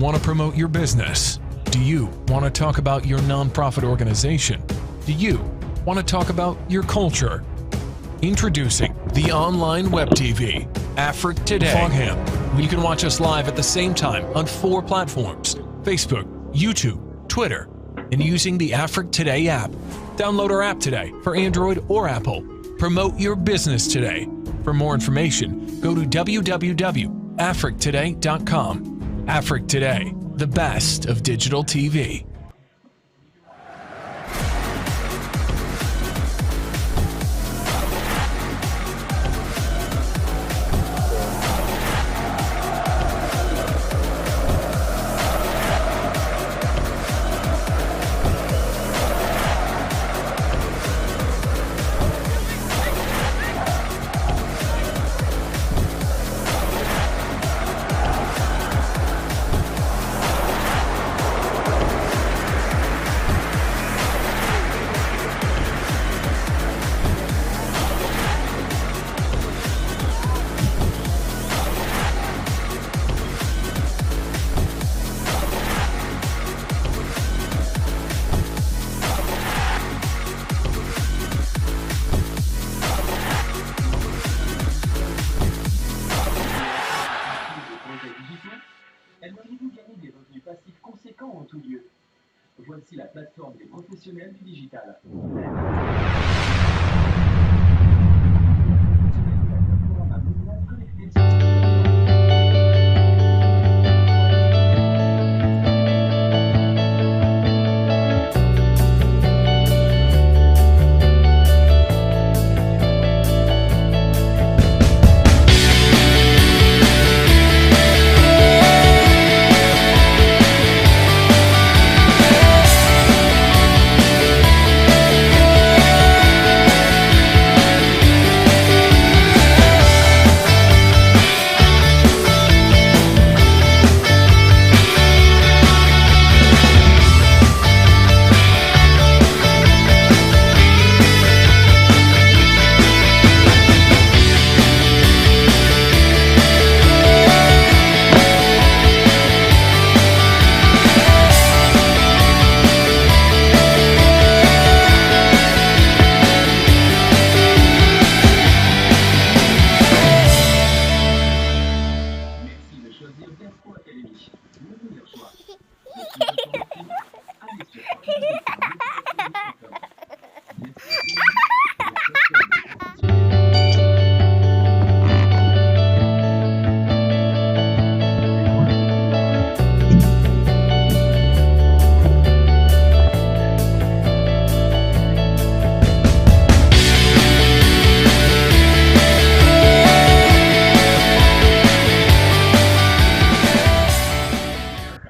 want to promote your business? Do you want to talk about your nonprofit organization? Do you want to talk about your culture? Introducing the online web TV, Afrique Today, where you can watch us live at the same time on 4 platforms: Facebook, YouTube, Twitter, and using the Afrique Today app. Download our app today for Android or Apple. Promote your business today. For more information, go to www.afriquetoday.com. Afrique Today, the best of digital TV. Aimeriez-vous gagner des revenus passifs conséquents en tout lieu? Voici la plateforme des professionnels du digital.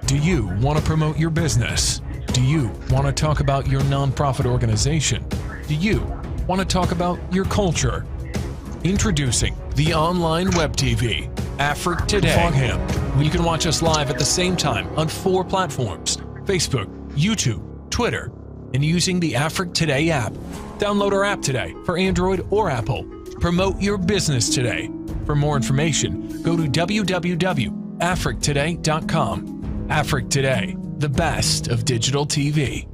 Do you want to promote your business? Do you want to talk about your nonprofit organization? Do you want to talk about your culture? Introducing the online web TV, Afrique Today, where you can watch us live at the same time on 4 platforms: Facebook, YouTube, Twitter, and using the Afrique Today app. Download our app today for Android or Apple. Promote your business today. For more information, go to www.afriquetoday.com. Afrique Today, the best of digital TV.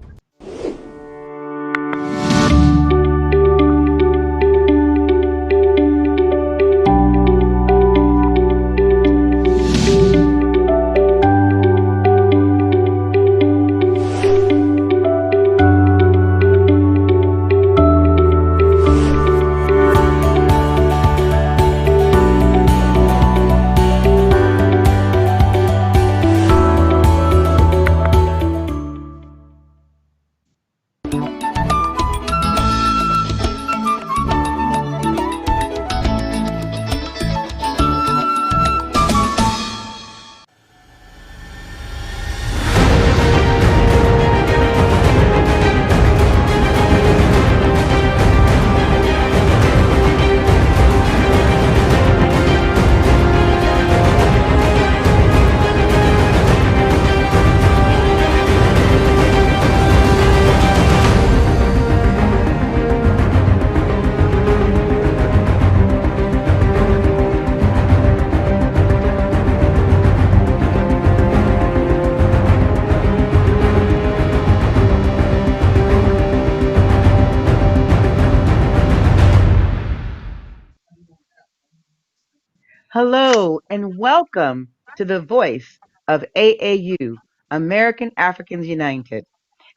Hello and welcome to the voice of AAU, American Africans United.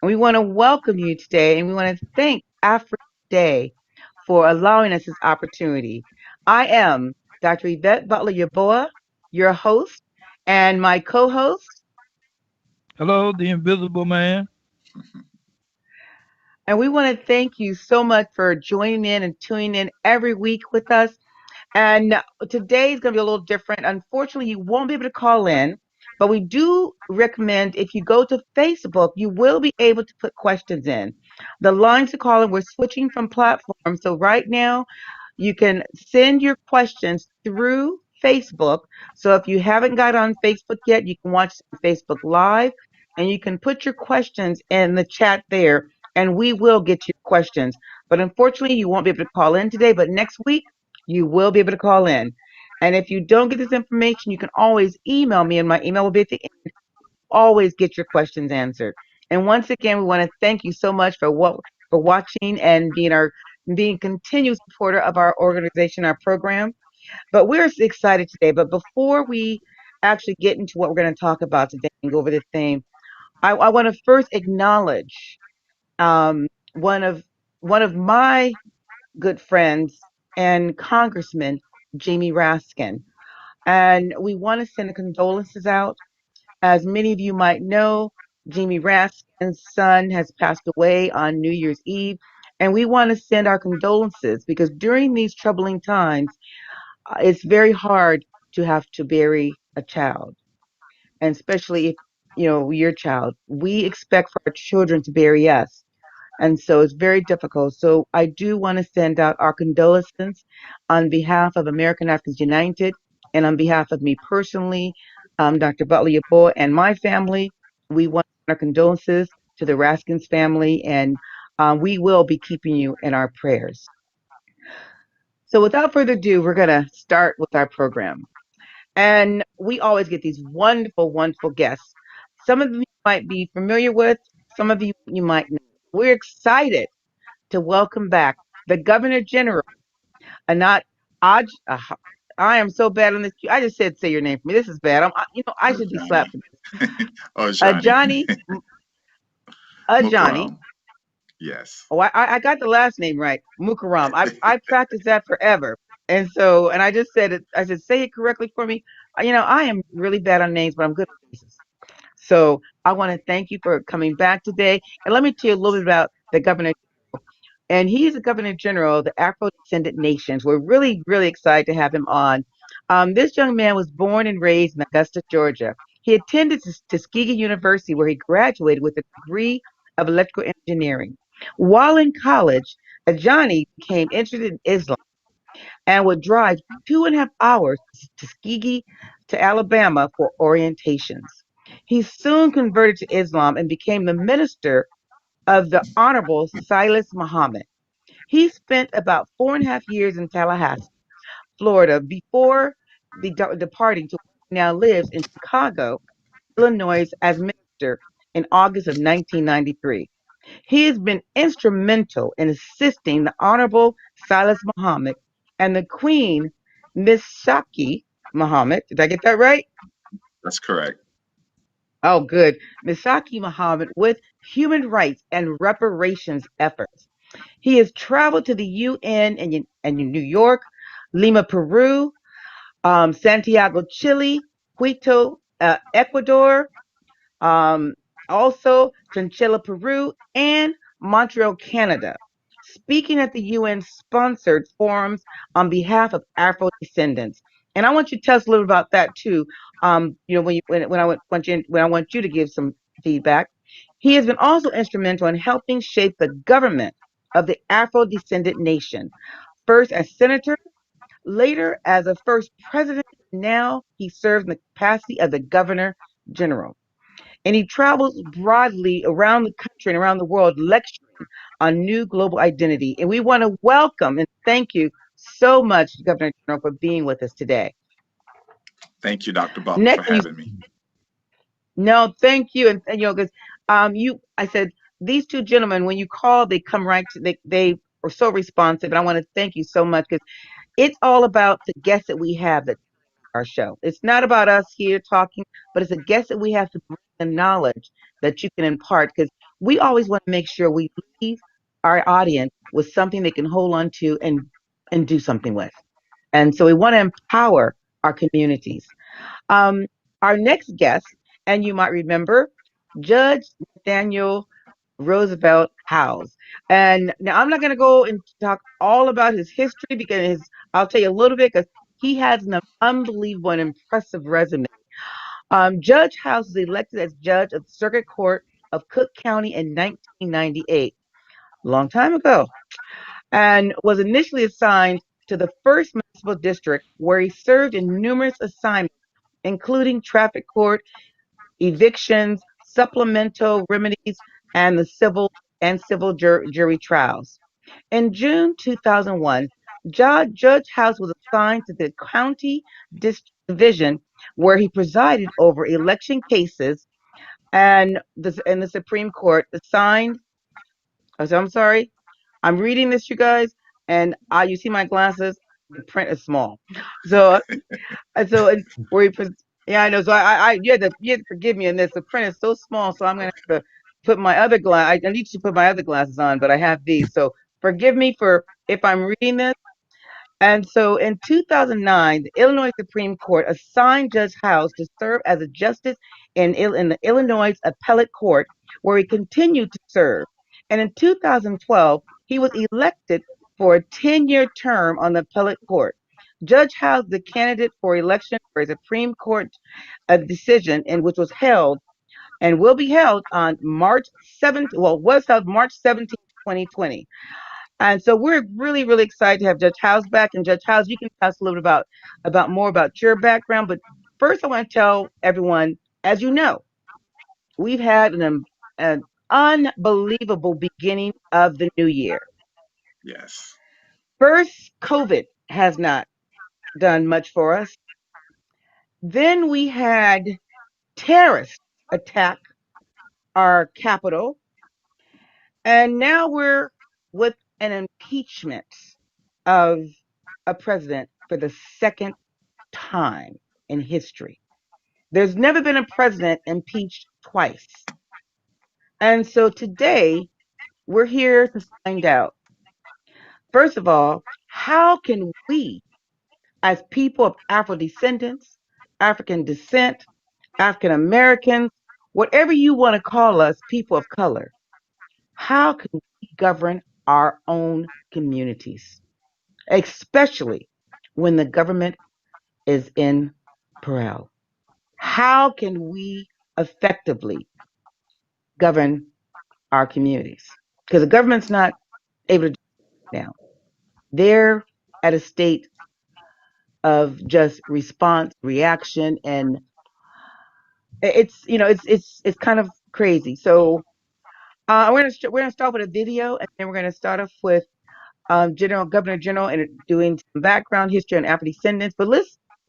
And we want to welcome you today and we want to thank Afrique Today for allowing us this opportunity. I am Dr. Yvette Butler Yaboa, your host, and my co host. Hello, the invisible man. And we want to thank you so much for joining in and tuning in every week with us. And today is going to be a little different. Unfortunately, you won't be able to call in, but we do recommend if you go to Facebook, you will be able to put questions in. The lines to call in, we're switching from platform. So right now, you can send your questions through Facebook. So if you haven't got on Facebook yet, you can watch Facebook Live and you can put your questions in the chat there and we will get your questions. But unfortunately, you won't be able to call in today, but next week, you will be able to call in. And if you don't get this information, you can always email me, and my email will be at the end. Always get your questions answered. And once again, we want to thank you so much for watching and being continued supporter of our organization, our program. But we're excited today. But before we actually get into what we're going to talk about today and go over the theme, I want to first acknowledge um, one of one of my good friends and Congressman Jamie Raskin. And we want to send condolences out. As many of you might know, Jamie Raskin's son has passed away on New Year's Eve. And we want to send our condolences because during these troubling times, it's very hard to have to bury a child. And especially if, your child, we expect for our children to bury us. And so it's very difficult. So I do want to send out our condolences on behalf of American Africans United and on behalf of me personally, Dr. Butler Yabo and my family. We want our condolences to the Raskins family, and we will be keeping you in our prayers. So without further ado, we're going to start with our program. And we always get these wonderful, wonderful guests. Some of them you might be familiar with, some of you might not. We're excited to welcome back the Governor General, Anat Aj. I am so bad on this. I just said say your name for me. This is bad. I Oh, should be Johnny. slapped for this. Oh, Johnny. Johnny, Johnny. Mukram. Yes. Oh, I got the last name right. Mukaram. I practiced that forever, and I just said it. I said say it correctly for me. I am really bad on names, but I'm good at faces. So I want to thank you for coming back today, and let me tell you a little bit about the Governor. And he's the Governor General of the Afro Descendant Nations. We're really, really excited to have him on. This young man was born and raised in Augusta, Georgia. He attended Tuskegee University, where he graduated with a degree of electrical engineering. While in college, Ajani became interested in Islam and would drive 2.5 hours to Tuskegee to Alabama for orientations. He soon converted to Islam and became the minister of the Honorable Silas Muhammad. He spent about 4.5 years in Tallahassee, Florida, before departing to where he now lives in Chicago, Illinois, as minister in August of 1993. He has been instrumental in assisting the Honorable Silas Muhammad and the Queen, Miss Shaki Muhammad. Did I get that right? That's correct. Oh, good. Misaki Muhammad with human rights and reparations efforts. He has traveled to the UN and in New York, Lima, Peru, Santiago, Chile, Quito, Ecuador, um, also Chinchilla, Peru, and Montreal, Canada, speaking at the UN sponsored forums on behalf of Afro descendants. And I want you to tell us a little about that too. When I want you to give some feedback, he has been also instrumental in helping shape the government of the Afro descendant nation. First as senator, later as a first president. Now he serves in the capacity of the governor general, and he travels broadly around the country and around the world lecturing on new global identity. And we want to welcome and thank you so much, Governor General, for being with us today. Thank you, Dr. Butler, for Next, having me. no, thank you, and because I said these two gentlemen, when you call, they come right to they are so responsive, and I want to thank you so much because it's all about the guests that we have that our show. It's not about us here talking, but it's a guest that we have to bring the knowledge that you can impart, because we always want to make sure we leave our audience with something they can hold on to and do something with. And so we want to empower our communities. Um, our next guest, and you might remember, Judge Nathaniel Roosevelt House. And now I'm not going to go and talk all about his history, because I'll tell you a little bit, because he has an unbelievable and impressive resume. Judge House was elected as judge of the Circuit Court of Cook County in 1998, a long time ago, and was initially assigned to the first municipal district, where he served in numerous assignments, including traffic court, evictions, supplemental remedies, and the civil jury trials. In June 2001, Judge House was assigned to the county division, where he presided over election cases, and the Supreme Court assigned. I'm sorry, I'm reading this, you guys, and you see my glasses. The print is small, so where he yeah, I know. So you had to forgive me in this. The print is so small, so I'm gonna have to put my other glass. I need to put my other glasses on, but I have these. So forgive me for if I'm reading this. And so in 2009, the Illinois Supreme Court assigned Judge House to serve as a justice in the Illinois Appellate Court, where he continued to serve. And in 2012, he was elected for a 10-year term on the Appellate Court. Judge House, the candidate for election for a Supreme Court decision, in which was held and will be held on March 7th, well, was held March 17th, 2020. And so we're really, really excited to have Judge House back. And Judge House, you can tell us a little bit about more about your background. But first, I want to tell everyone, as you know, we've had an unbelievable beginning of the new year. Yes. First, COVID has not done much for us. Then we had terrorists attack our capital. And now we're with an impeachment of a president for the second time in history. There's never been a president impeached twice. And so today, we're here to find out, first of all, how can we, as people of Afro descendants, African descent, African Americans, whatever you want to call us, people of color, how can we govern our own communities, especially when the government is in peril? How can we effectively govern our communities? Because the government's not able to do it now. They're at a state of just response, reaction, and it's kind of crazy. So we're gonna start with a video, and then we're gonna start off with Governor General, and doing some background history on Afro descendants. But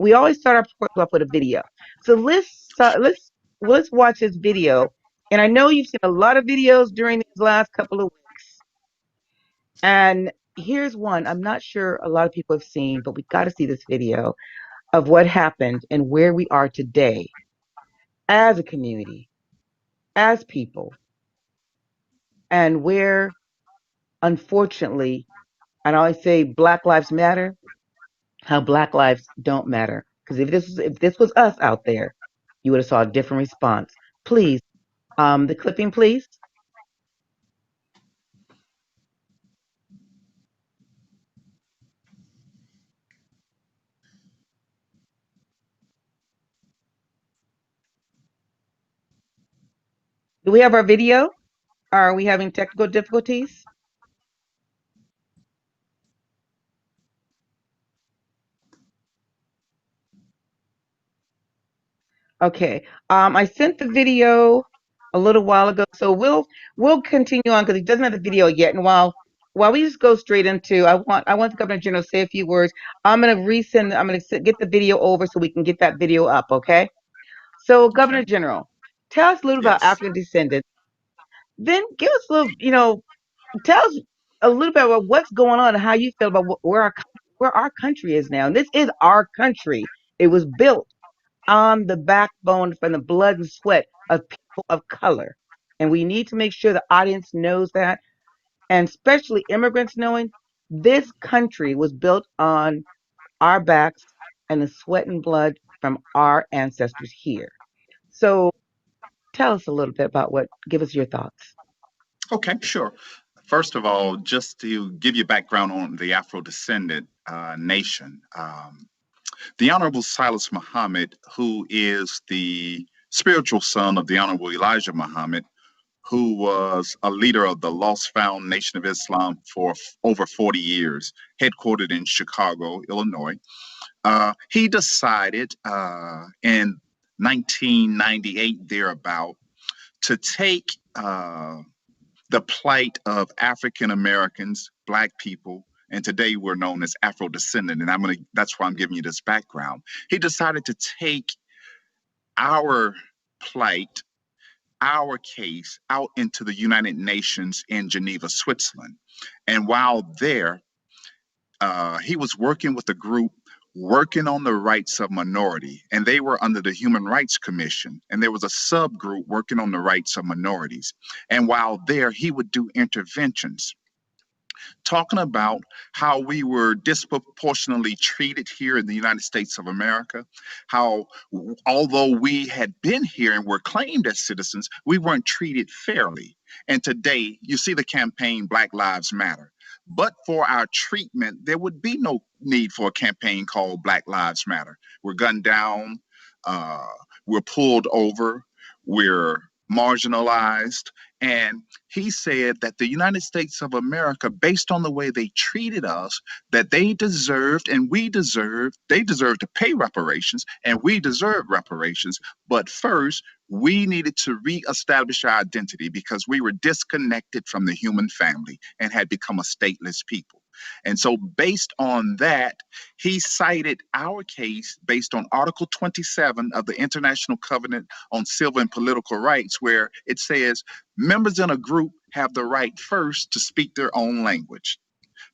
we always start our program off with a video. So let's watch this video. And I know you've seen a lot of videos during these last couple of weeks. And here's one I'm not sure a lot of people have seen, but we got to see this video of what happened and where we are today as a community, as people, and where, unfortunately, and I always say Black Lives Matter, how Black lives don't matter. Because if this was us out there, you would have saw a different response. Please, the clipping, please. Do we have our video? Are we having technical difficulties? Okay. I sent the video a little while ago, so we'll continue on because he doesn't have the video yet. And while we just go straight into, I want the Governor General to say a few words. I'm gonna get the video over so we can get that video up. Okay. So Governor General, tell us a little about African descendants. Then give us a little, tell us a little bit about what's going on and how you feel about where our country is now. And this is our country. It was built on the backbone from the blood and sweat of people of color. And we need to make sure the audience knows that, and especially immigrants knowing this country was built on our backs and the sweat and blood from our ancestors here. So tell us a little bit about give us your thoughts. Okay, sure. First of all, just to give you background on the Afro-descendant nation, the Honorable Silas Muhammad, who is the spiritual son of the Honorable Elijah Muhammad, who was a leader of the Lost Found Nation of Islam for over 40 years, headquartered in Chicago, Illinois. He decided in 1998, thereabout, to take the plight of African Americans, Black people, and today we're known as Afro-descendant, and that's why I'm giving you this background. He decided to take our plight, our case, out into the United Nations in Geneva, Switzerland. And while there, he was working with a group working on the rights of minority, and they were under the Human Rights Commission, and there was a subgroup working on the rights of minorities. And while there, he would do interventions talking about how we were disproportionately treated here in the United States of America, how although we had been here and were claimed as citizens, we weren't treated fairly. And today, you see the campaign Black Lives Matter. But for our treatment, there would be no need for a campaign called Black Lives Matter. We're gunned down, we're pulled over, we're marginalized. And he said that the United States of America, based on the way they treated us, that they deserved to pay reparations, and we deserve reparations. But first, we needed to reestablish our identity because we were disconnected from the human family and had become a stateless people. And so based on that, he cited our case based on Article 27 of the International Covenant on Civil and Political Rights, where it says members in a group have the right first to speak their own language,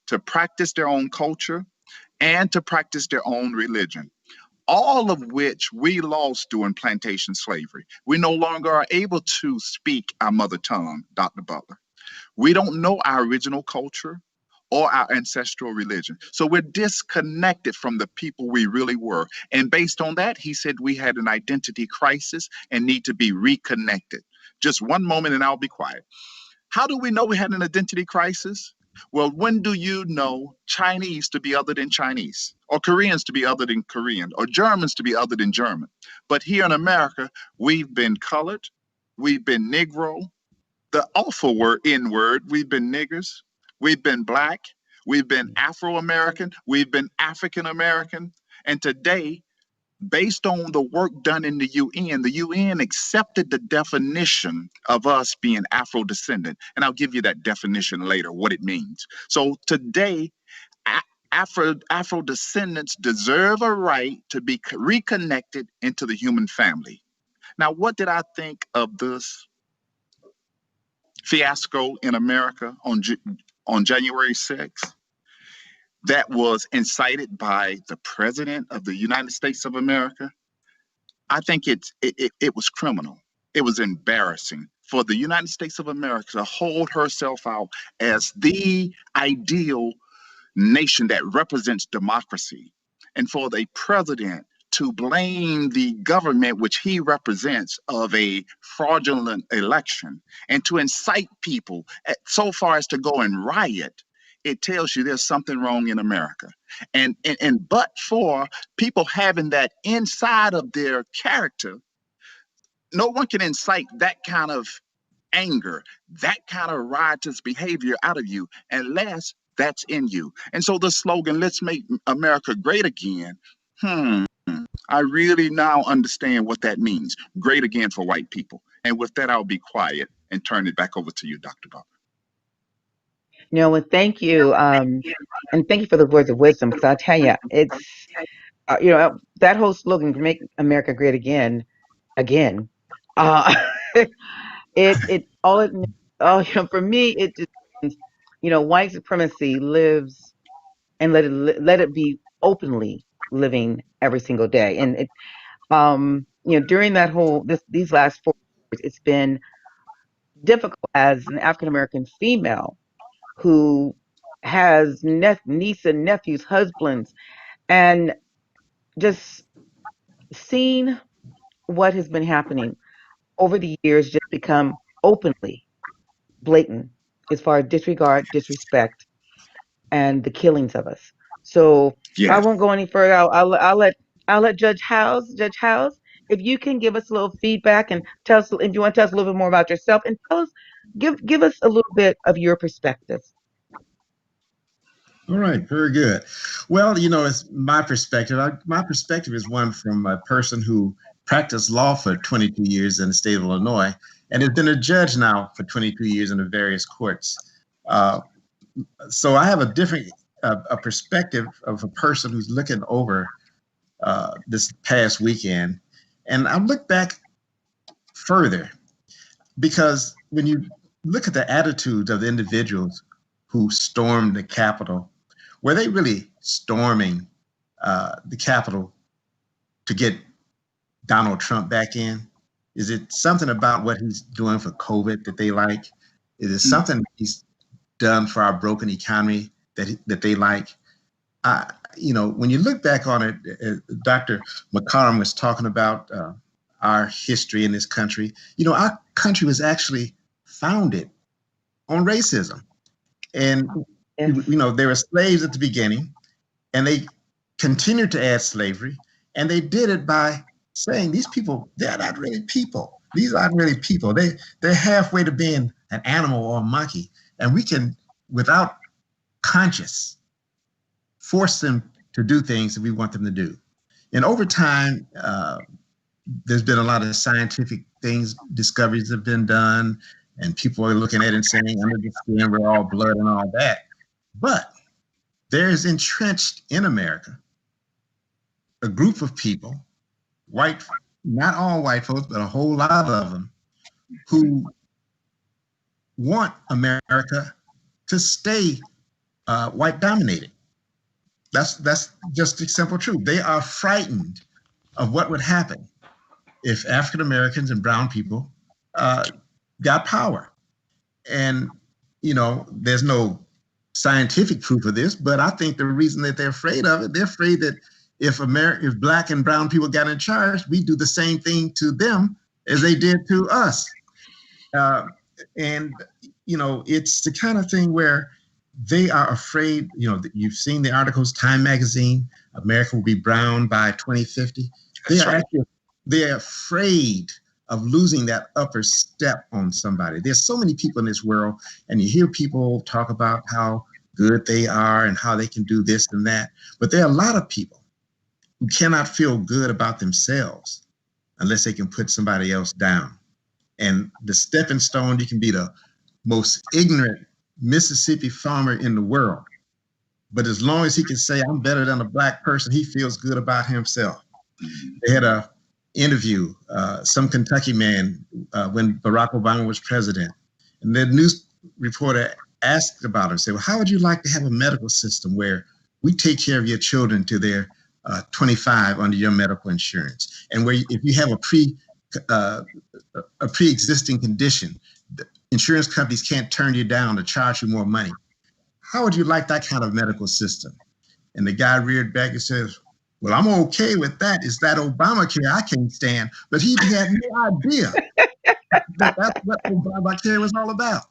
to practice their own culture, and to practice their own religion. All of which we lost during plantation slavery. We no longer are able to speak our mother tongue, Dr. Butler. We don't know our original culture or our ancestral religion. So we're disconnected from the people we really were. And based on that, he said we had an identity crisis and need to be reconnected. Just one moment and I'll be quiet. How do we know we had an identity crisis? Well, when do you know Chinese to be other than Chinese, or Koreans to be other than Korean, or Germans to be other than German? But here in America, we've been colored, we've been Negro, the awful N-word, we've been niggers, we've been Black, we've been Afro-American, we've been African-American, and today, based on the work done in the UN accepted the definition of us being Afro-descendant. And I'll give you that definition later, what it means. So today, Afro-descendants deserve a right to be reconnected into the human family. Now, what did I think of this fiasco in America on January 6th? That was incited by the President of the United States of America. I think it was criminal. It was embarrassing for the United States of America to hold herself out as the ideal nation that represents democracy, and for the president to blame the government which he represents of a fraudulent election and to incite people so far as to go and riot. It tells you there's something wrong in America. And but for people having that inside of their character, no one can incite that kind of anger, that kind of riotous behavior out of you unless that's in you. And so the slogan, let's make America great again, I really now understand what that means. Great again for white people. And with that, I'll be quiet and turn it back over to you, Dr. Butler. No, well, thank you. And thank you for the words of wisdom, because I'll tell you, it's, that whole slogan, make America great again. For me, it just means, white supremacy lives, and let it be openly living every single day. And during that these last 4 years, it's been difficult as an African American female who has niece and nephews, husbands, and just seeing what has been happening over the years just become openly blatant as far as disregard, disrespect, and the killings of us. So I Yes. won't go any further. I'll let Judge House, if you can give us a little feedback and tell us if you want to tell us a little bit more about yourself and give us a little bit of your perspective. All right, very good. Well, it's my perspective. My perspective is one from a person who practiced law for 22 years in the state of Illinois and has been a judge now for 22 years in the various courts. So I have a different a perspective of a person who's looking over this past weekend. And I look back further because when you look at the attitudes of the individuals who stormed the Capitol, were they really storming the Capitol to get Donald Trump back in? Is it something about what he's doing for COVID that they like? Is it something he's done for our broken economy that they like? When you look back on it, Dr. McCollum was talking about our history in this country. Our country was actually founded on racism. And there were slaves at the beginning, and they continued to add slavery, and they did it by saying these people, they're not really people. These aren't really people. They're halfway to being an animal or a monkey, and we can, without conscious, force them to do things that we want them to do. And over time, there's been a lot of scientific discoveries have been done, and people are looking at it and saying, under the skin, we're all blood and all that. But there's entrenched in America a group of people, not all white folks, but a whole lot of them, who want America to stay white dominated. That's just the simple truth. They are frightened of what would happen if African Americans and brown people got power. And, there's no scientific proof of this, but I think the reason that they're afraid of it, they're afraid that if black and brown people got in charge, we do the same thing to them as they did to us. It's the kind of thing where they are afraid. You've seen the articles, Time Magazine, America will be brown by 2050. They're afraid of losing that upper step on somebody. There's so many people in this world, and you hear people talk about how good they are and how they can do this and that. But there are a lot of people who cannot feel good about themselves unless they can put somebody else down. And the stepping stone, you can be the most ignorant Mississippi farmer in the world. But as long as he can say, I'm better than a black person, he feels good about himself. They had a interview, some Kentucky man, when Barack Obama was president. And the news reporter asked about him, said, well, how would you like to have a medical system where we take care of your children till they're 25 under your medical insurance? And where if you have a pre-existing condition, the insurance companies can't turn you down to charge you more money. How would you like that kind of medical system? And the guy reared back and says, well, I'm okay with that. It's that Obamacare I can't stand. But he had no idea that that's what Obamacare was all about.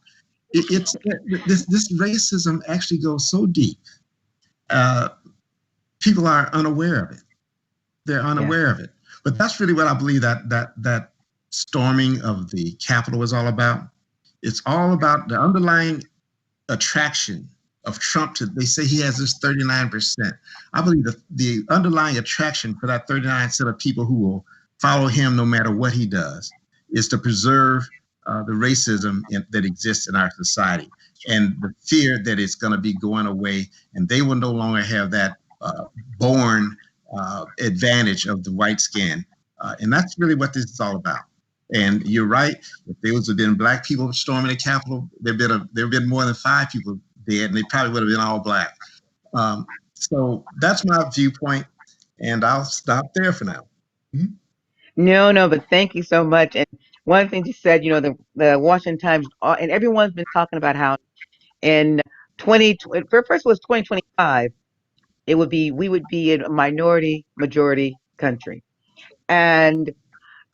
This racism actually goes so deep. People are unaware of it. They're unaware of it. But that's really what I believe that storming of the Capitol was all about. It's all about the underlying attraction of Trump they say he has this 39%. I believe the underlying attraction for that 39% of people who will follow him no matter what he does is to preserve the racism that exists in our society and the fear that it's going to be going away, and they will no longer have that born advantage of the white skin. And that's really what this is all about. And you're right, if there had been black people storming the Capitol, there'd been more than 5 people dead, and they probably would have been all black. So that's my viewpoint. And I'll stop there for now. No, but thank you so much. And one of the things you said, the Washington Times, and everyone's been talking about how in 2020, first was 2025, we would be a minority majority country. And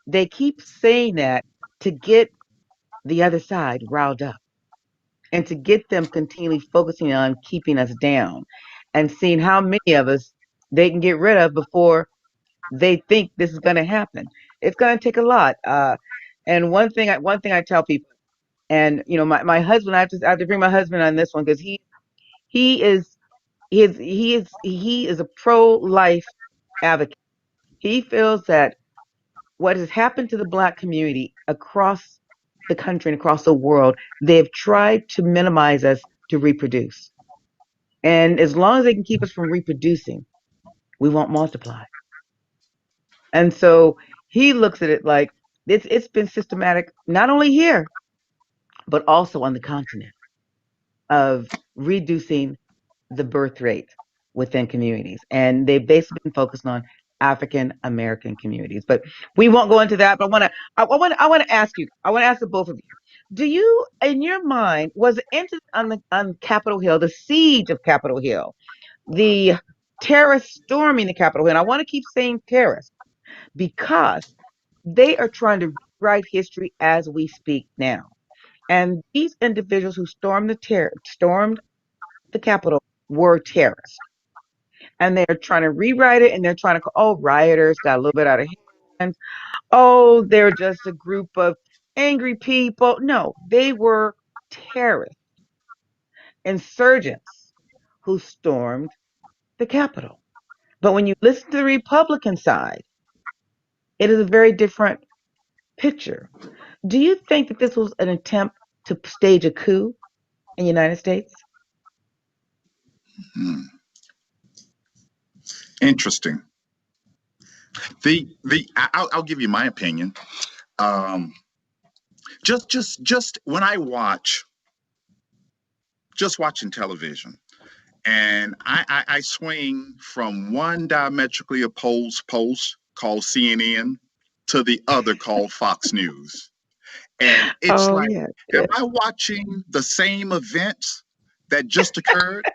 they keep saying that to get the other side riled up and to get them continually focusing on keeping us down and seeing how many of us they can get rid of before they think this is going to happen. It's going to take a lot. And one thing I tell people, and my husband, I have to bring my husband on this one because he is he is a pro-life advocate. He feels that what has happened to the Black community across the country and across the world, they've tried to minimize us to reproduce. And as long as they can keep us from reproducing, we won't multiply. And so he looks at it like it's been systematic, not only here, but also on the continent of reducing the birth rate within communities. And they've basically been focused on African American communities. But we won't go into that. But I want to ask you, I want to ask the both of you. Do you, in your mind, was the incident on Capitol Hill, the siege of Capitol Hill, the terrorists storming the Capitol Hill, and I want to keep saying terrorists because they are trying to rewrite history as we speak now. And these individuals who stormed the Capitol were terrorists. And they're trying to rewrite it, and they're trying to, rioters got a little bit out of hand. Oh, they're just a group of angry people. No, they were terrorists, insurgents who stormed the Capitol. But when you listen to the Republican side, it is a very different picture. Do you think that this was an attempt to stage a coup in the United States? Interesting. I'll give you my opinion. Just when I watching television, and I swing from one diametrically opposed post called CNN to the other called Fox News. And it's am I watching the same events that just occurred?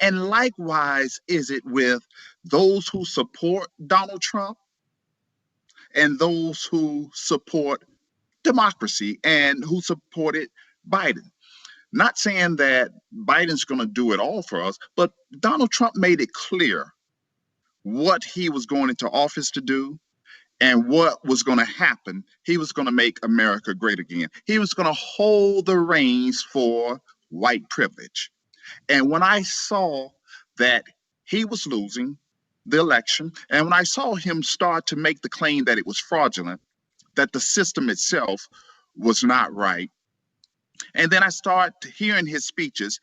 And likewise, is it with those who support Donald Trump and those who support democracy and who supported Biden? Not saying that Biden's going to do it all for us, but Donald Trump made it clear what he was going into office to do and what was going to happen. He was going to make America great again. He was going to hold the reins for white privilege. And when I saw that he was losing the election, and when I saw him start to make the claim that it was fraudulent, that the system itself was not right, and then I start hearing his speeches,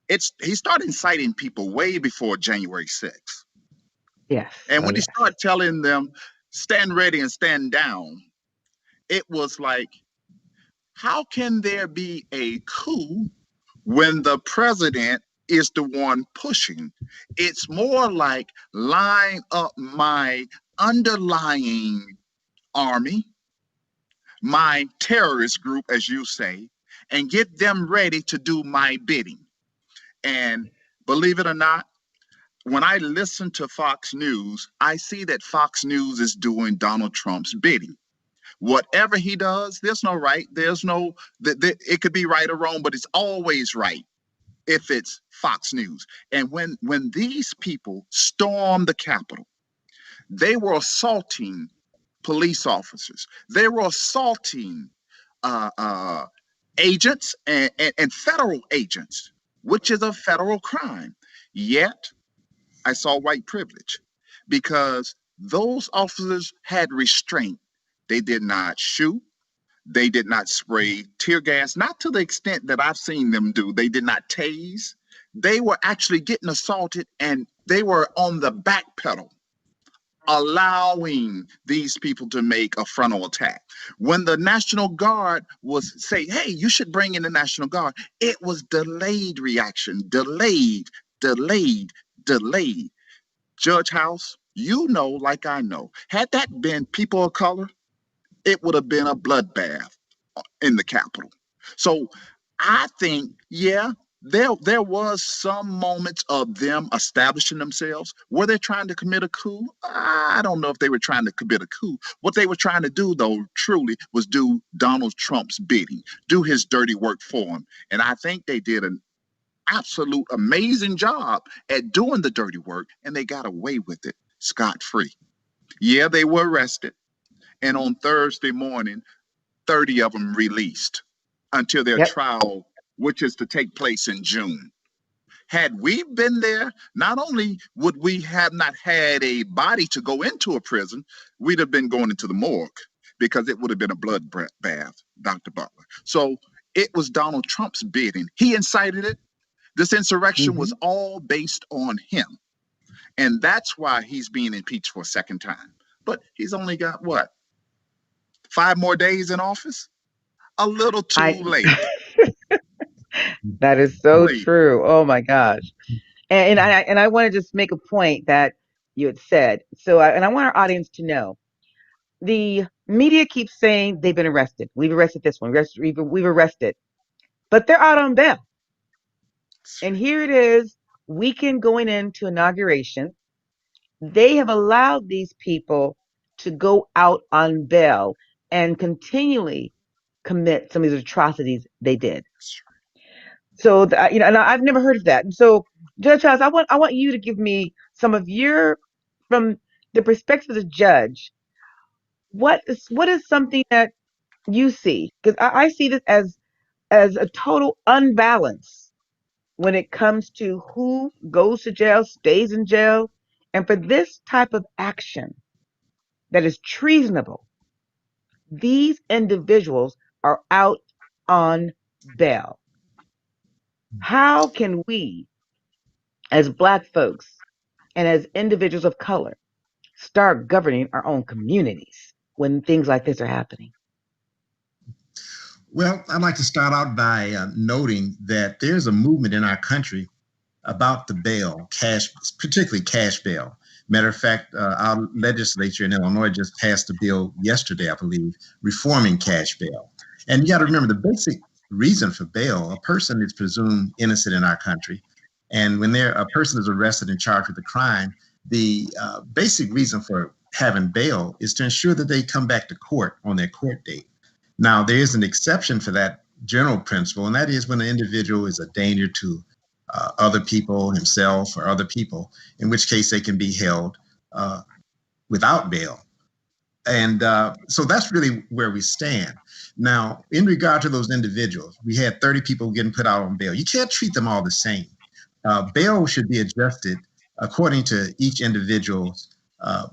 he started inciting people way before January 6th. Yes. And when he started telling them, stand ready and stand down, it was like, how can there be a coup when the president is the one pushing? It's more like line up my underlying army, my terrorist group, as you say, and get them ready to do my bidding. And believe it or not, when I listen to Fox News, I see that Fox News is doing Donald Trump's bidding. Whatever he does, there's no right, it could be right or wrong, but it's always right if it's Fox News. And when these people stormed the Capitol, they were assaulting police officers. They were assaulting agents and federal agents, which is a federal crime. Yet, I saw white privilege because those officers had restraint. They did not shoot. They did not spray tear gas, not to the extent that I've seen them do. They did not tase. They were actually getting assaulted, and they were on the back pedal, allowing these people to make a frontal attack. When the National Guard was say, hey, you should bring in the National Guard, it was delayed reaction, delayed. Judge House, you know, like I know, had that been people of color, it would have been a bloodbath in the Capitol. So I think, yeah, there was some moments of them establishing themselves. Were they trying to commit a coup? I don't know if they were trying to commit a coup. What they were trying to do, though, truly was do Donald Trump's bidding, do his dirty work for him. And I think they did an absolute amazing job at doing the dirty work, and they got away with it scot-free. Yeah, they were arrested. And on Thursday morning, 30 of them released until their Yep. trial, which is to take place in June. Had we been there, not only would we have not had a body to go into a prison, we'd have been going into the morgue because it would have been a bloodbath, Dr. Butler. So it was Donald Trump's bidding. He incited it. This insurrection was all based on him. And that's why he's being impeached for a second time. But he's only got what? 5 more days in office? A little too late. That is so Late. true. Oh my gosh. And I want to just make a point that you had said. So I want our audience to know. The media keeps saying they've been arrested. We've arrested this one. We've arrested. But they're out on bail. And here it is, weekend going into inauguration. They have allowed these people to go out on bail and continually commit some of these atrocities they did. So, and I've never heard of that. And so, Judge House, I want you to give me some of your, from the perspective of the judge, what is something that you see? Because I see this as a total unbalance when it comes to who goes to jail, stays in jail, and for this type of action that is treasonable, these individuals are out on bail. How can we, as Black folks and as individuals of color, start governing our own communities when things like this are happening? Well, I'd like to start out by noting that there's a movement in our country about the bail, cash, particularly cash bail. Matter of fact, our legislature in Illinois just passed a bill yesterday, I believe, reforming cash bail. And you got to remember the basic reason for bail: a person is presumed innocent in our country. And when a person is arrested and charged with a crime, the basic reason for having bail is to ensure that they come back to court on their court date. Now, there is an exception for that general principle, and that is when an individual is a danger to other people, himself, or other people, in which case they can be held without bail. And so that's really where we stand. Now, in regard to those individuals, we had 30 people getting put out on bail. You can't treat them all the same. Bail should be adjusted according to each individual's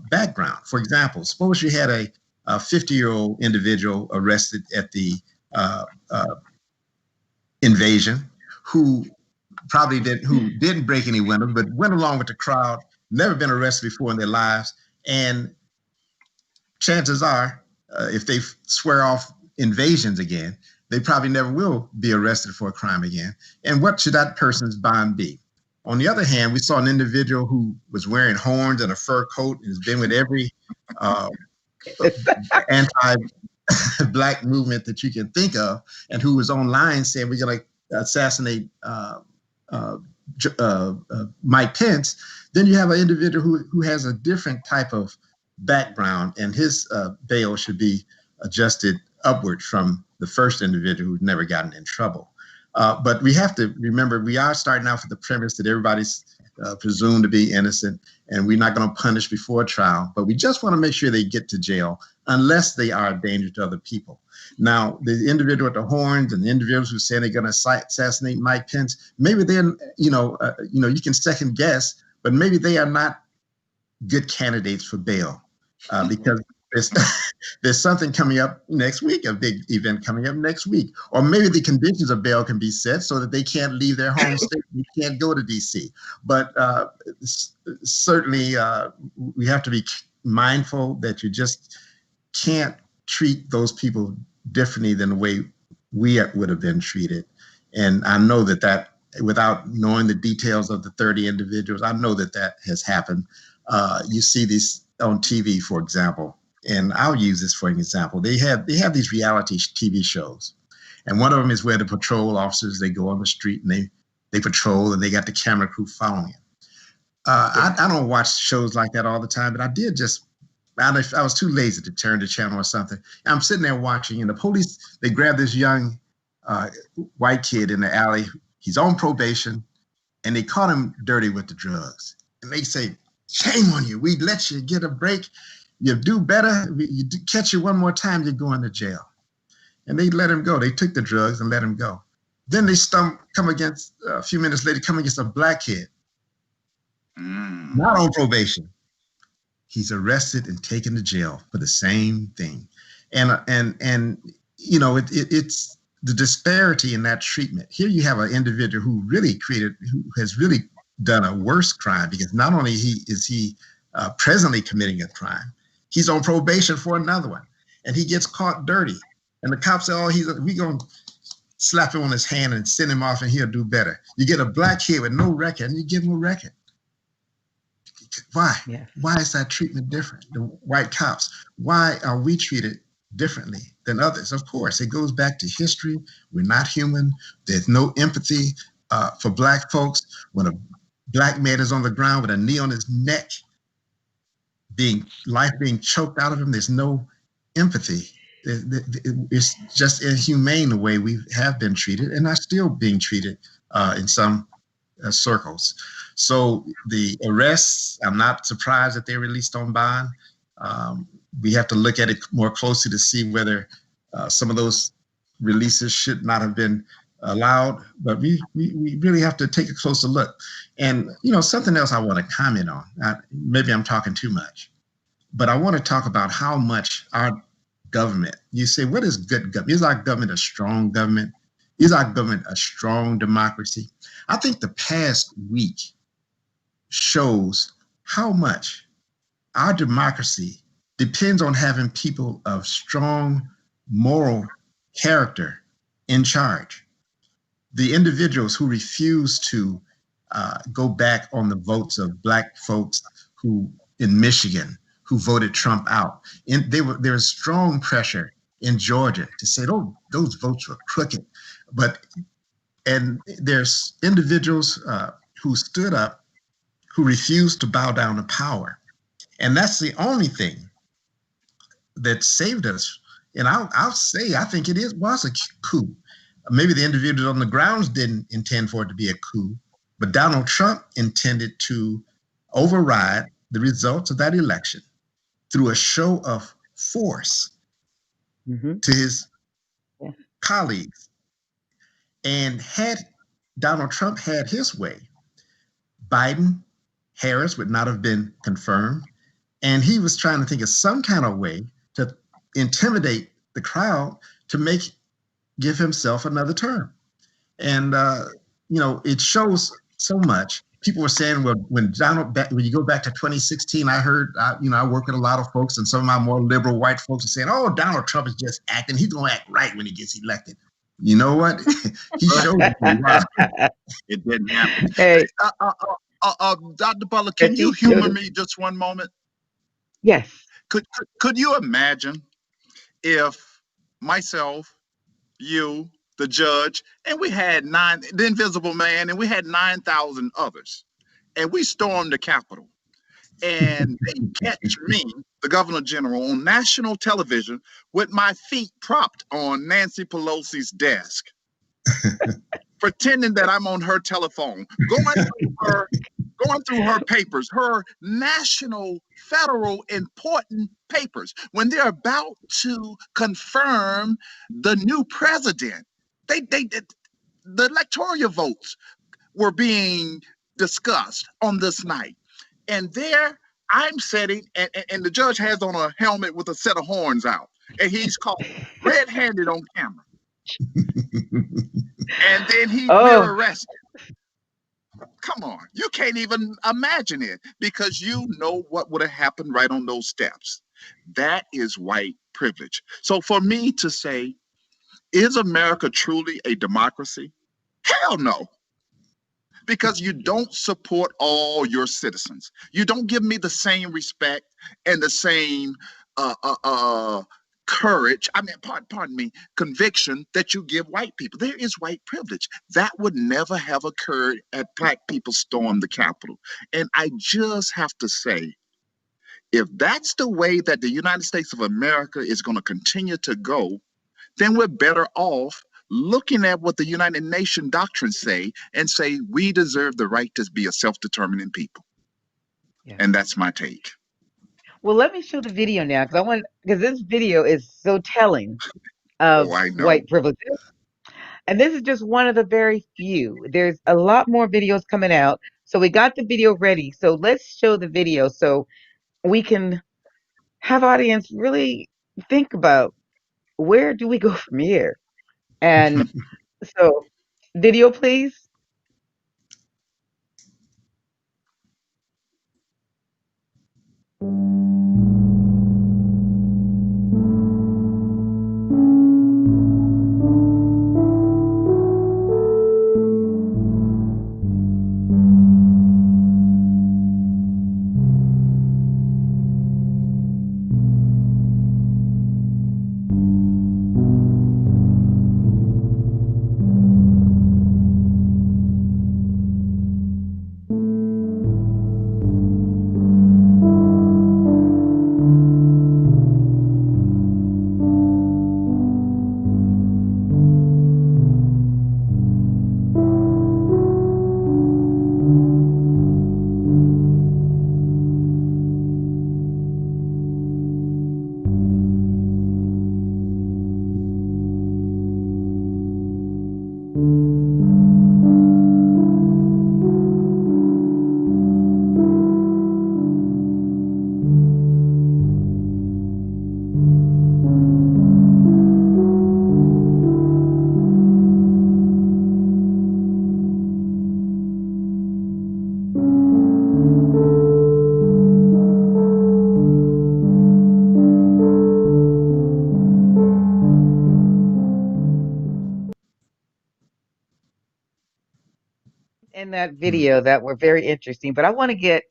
background. For example, suppose you had a 50-year-old individual arrested at the invasion who didn't break any windows, but went along with the crowd, never been arrested before in their lives. And chances are, if they swear off invasions again, they probably never will be arrested for a crime again. And what should that person's bond be? On the other hand, we saw an individual who was wearing horns and a fur coat and has been with every anti-Black movement that you can think of, and who was online saying we're going to assassinate Mike Pence. Then you have an individual who has a different type of background, and his bail should be adjusted upward from the first individual who's never gotten in trouble. But we have to remember, we are starting out with the premise that everybody's presumed to be innocent, and we're not going to punish before trial, but we just want to make sure they get to jail unless they are a danger to other people. Now, the individual with the horns and the individuals who say they're going to assassinate Mike Pence, maybe they're, you can second guess, but maybe they are not good candidates for bail because there's something coming up next week, a big event coming up next week. Or maybe the conditions of bail can be set so that they can't leave their home state, you can't go to DC. But certainly we have to be mindful that you just can't treat those people differently than the way we would have been treated. And I know that without knowing the details of the 30 individuals, I know that has happened. You see these on TV, for example, and I'll use this for an example. They have these reality TV shows, and one of them is where the patrol officers, they go on the street and they patrol, and they got the camera crew following them. I don't watch shows like that all the time, but I did just. I was too lazy to turn the channel or something. I'm sitting there watching, and the police, they grab this young white kid in the alley. He's on probation, and they caught him dirty with the drugs. And they say, shame on you. We let you get a break. You do better. Catch you one more time, you're going to jail. And they let him go. They took the drugs and let him go. Then they come against, a few minutes later, come against a black kid, not on probation. He's arrested and taken to jail for the same thing. And you know, it's the disparity in that treatment. Here you have an individual who has really done a worse crime, because not only is he presently committing a crime, he's on probation for another one, and he gets caught dirty. And the cops say, we gonna slap him on his hand and send him off and he'll do better. You get a black kid with no record and you give him a record. Why? Yeah. Why is that treatment different? The white cops, why are we treated differently than others? Of course, it goes back to history. We're not human. There's no empathy for black folks. When a black man is on the ground with a knee on his neck, life being choked out of him, there's no empathy. It's just inhumane the way we have been treated and are still being treated in some circles. So the arrests, I'm not surprised that they're released on bond. We have to look at it more closely to see whether some of those releases should not have been allowed, but we really have to take a closer look. And, you know, something else I want to comment on, maybe I'm talking too much, but I want to talk about how much our government, you say, what is good government? Is our government a strong government? Is our government a strong democracy? I think the past week shows how much our democracy depends on having people of strong moral character in charge. The individuals who refuse to go back on the votes of black folks who in Michigan who voted Trump out. And there was strong pressure in Georgia to say, oh, those votes were crooked. And there's individuals who stood up, who refused to bow down to power. And that's the only thing that saved us. And I'll say, I think was a coup. Maybe the individuals on the grounds didn't intend for it to be a coup, but Donald Trump intended to override the results of that election through a show of force to his colleagues. And had Donald Trump had his way, Biden, Harris would not have been confirmed. And he was trying to think of some kind of way to intimidate the crowd to give himself another term. And, you know, it shows so much. People were saying, well, when you go back to 2016, I heard, I work with a lot of folks, and some of my more liberal white folks are saying, oh, Donald Trump is just acting. He's going to act right when he gets elected. You know what? He showed me why. It didn't happen. Hey. Dr. Butler, can you humor me just one moment? Yes. Could you imagine if myself, you, the judge, and we had the Invisible Man, and we had 9,000 others, and we stormed the Capitol, and they catch me, the Governor General, on national television with my feet propped on Nancy Pelosi's desk, pretending that I'm on her telephone, going through her papers, her national, federal, important papers, when they're about to confirm the new president. The electoral votes were being discussed on this night. And there I'm sitting, and the judge has on a helmet with a set of horns out, and he's caught red-handed on camera. And then we're arrested. Come on, you can't even imagine it, because you know what would have happened right on those steps. That is white privilege. So for me to say, is America truly a democracy? Hell no. because you don't support all your citizens. You don't give me the same respect and the same courage, pardon me, conviction that you give white people. There is white privilege. That would never have occurred had black people stormed the Capitol. And I just have to say, if that's the way that the United States of America is going to continue to go, then we're better off looking at what the United Nations doctrines say and say we deserve the right to be a self-determining people. Yeah. And that's my take. Well, let me show the video now because this video is so telling of Oh, I know. white privilege. And this is just one of the very few. There's a lot more videos coming out. So we got the video ready. So let's show the video so we can have audience really think about where do we go from here? And so video, please. In that video that were very interesting, but I want to get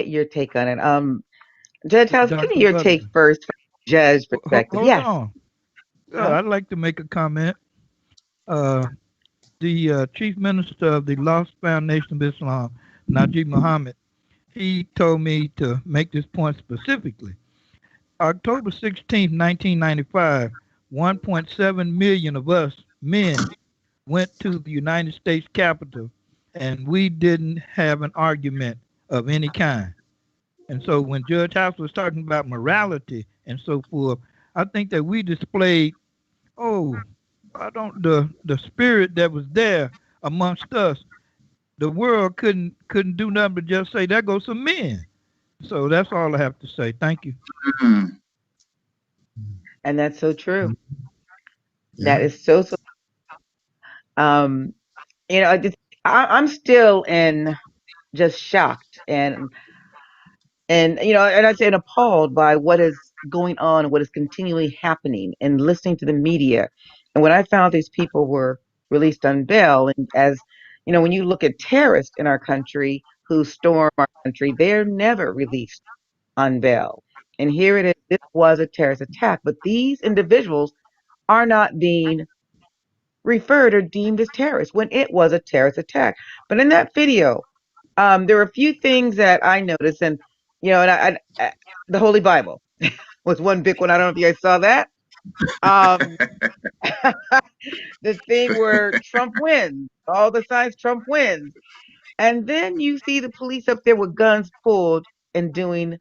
your take on it. Judge House, give me Dr. your take Butler. first from a judge perspective. Hold Yes. on. Uh-huh. I'd like to make a comment. The chief minister of the Lost Foundation of Islam, Najib Muhammad, he told me to make this point specifically. October 16th, 1995, 1.7 million of us men went to the United States Capitol, and we didn't have an argument of any kind. And so when Judge House was talking about morality and so forth, I think that we displayed, the spirit that was there amongst us. The world couldn't do nothing but just say, there goes some men. So that's all I have to say. Thank you. Mm. And that's so true. Yeah. That is so. Um, I'm still in just shocked and I'd say appalled by what is going on, what is continually happening, and listening to the media. And when I found these people were released on bail, and as you know, when you look at terrorists in our country who storm our country, they're never released on bail. And here it is. This was a terrorist attack, but these individuals are not being referred or deemed as terrorists when it was a terrorist attack. But in that video, there were a few things that I noticed, and the Holy Bible was one big one. I don't know if you guys saw that. Um, the thing where Trump wins, all the signs Trump wins, and then you see the police up there with guns pulled and doing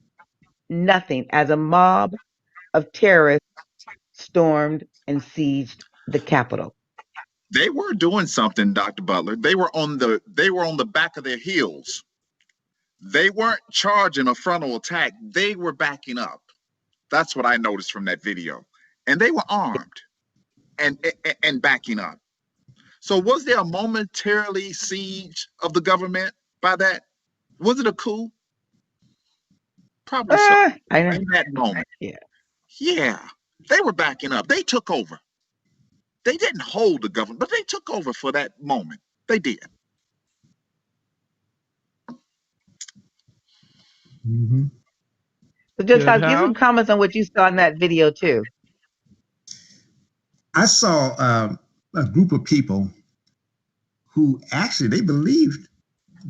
nothing as a mob of terrorists stormed and sieged the Capitol. They were doing something, Dr. Butler. They were on the back of their heels. They weren't charging a frontal attack. They were backing up. That's what I noticed from that video. And they were armed and backing up. So was there a momentarily siege of the government by that? Was it a coup? Probably so. I know. In that moment. Yeah. Yeah. They were backing up. They took over. They didn't hold the government, but they took over for that moment. They did. Mm-hmm. So just Judge give some House? comments on what you saw in that video too. I saw a group of people who actually they believed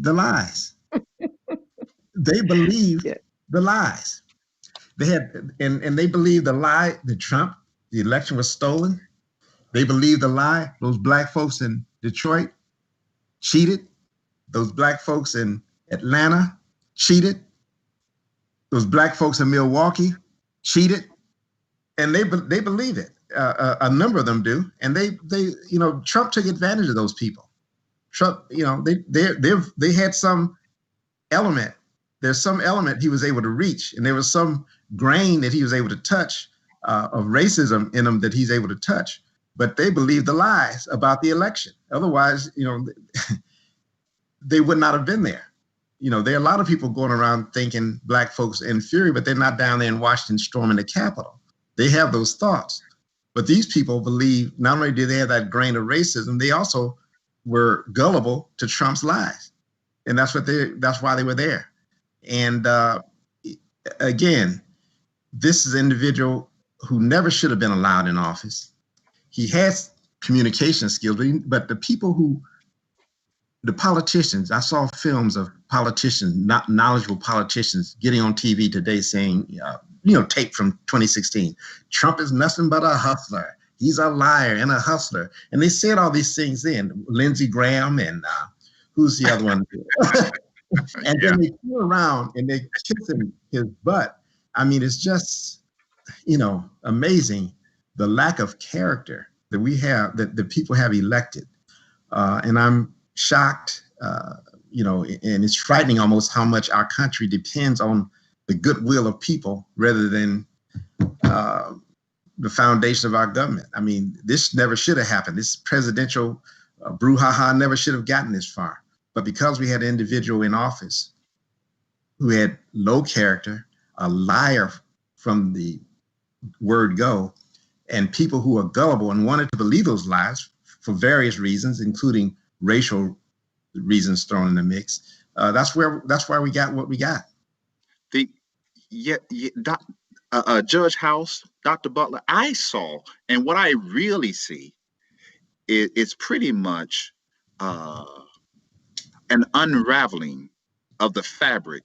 the lies. They believed Yeah. the lies. They had and they believed the lie that Trump, the election was stolen. They believed the lie those black folks in Detroit cheated. Those black folks in Atlanta cheated. Those black folks in Milwaukee cheated, and they believe it. A number of them do, and they Trump took advantage of those people. Trump, they had some element. There's some element he was able to reach, and there was some grain that he was able to touch of racism in them that he's able to touch. But they believe the lies about the election. Otherwise, they would not have been there. There are a lot of people going around thinking black folks are inferior, but they're not down there in Washington storming the Capitol. They have those thoughts. But these people believe not only do they have that grain of racism, they also were gullible to Trump's lies. And that's why they were there. And again, this is an individual who never should have been allowed in office. He has communication skills, but the politicians, I saw films of politicians, not knowledgeable politicians, getting on TV today saying, tape from 2016, Trump is nothing but a hustler. He's a liar and a hustler. And they said all these things then, Lindsey Graham and who's the other one? And then they turn around and they kissing his butt. I mean, it's just, amazing the lack of character that we have, that the people have elected. And I'm shocked, and it's frightening almost how much our country depends on the goodwill of people rather than the foundation of our government. I mean, this never should have happened. This presidential brouhaha never should have gotten this far. But because we had an individual in office who had low character, a liar from the word go, and people who are gullible and wanted to believe those lies for various reasons, including racial reasons thrown in the mix, that's why we got what we got. Judge House, Dr. Butler, I saw, and what I really see is pretty much an unraveling of the fabric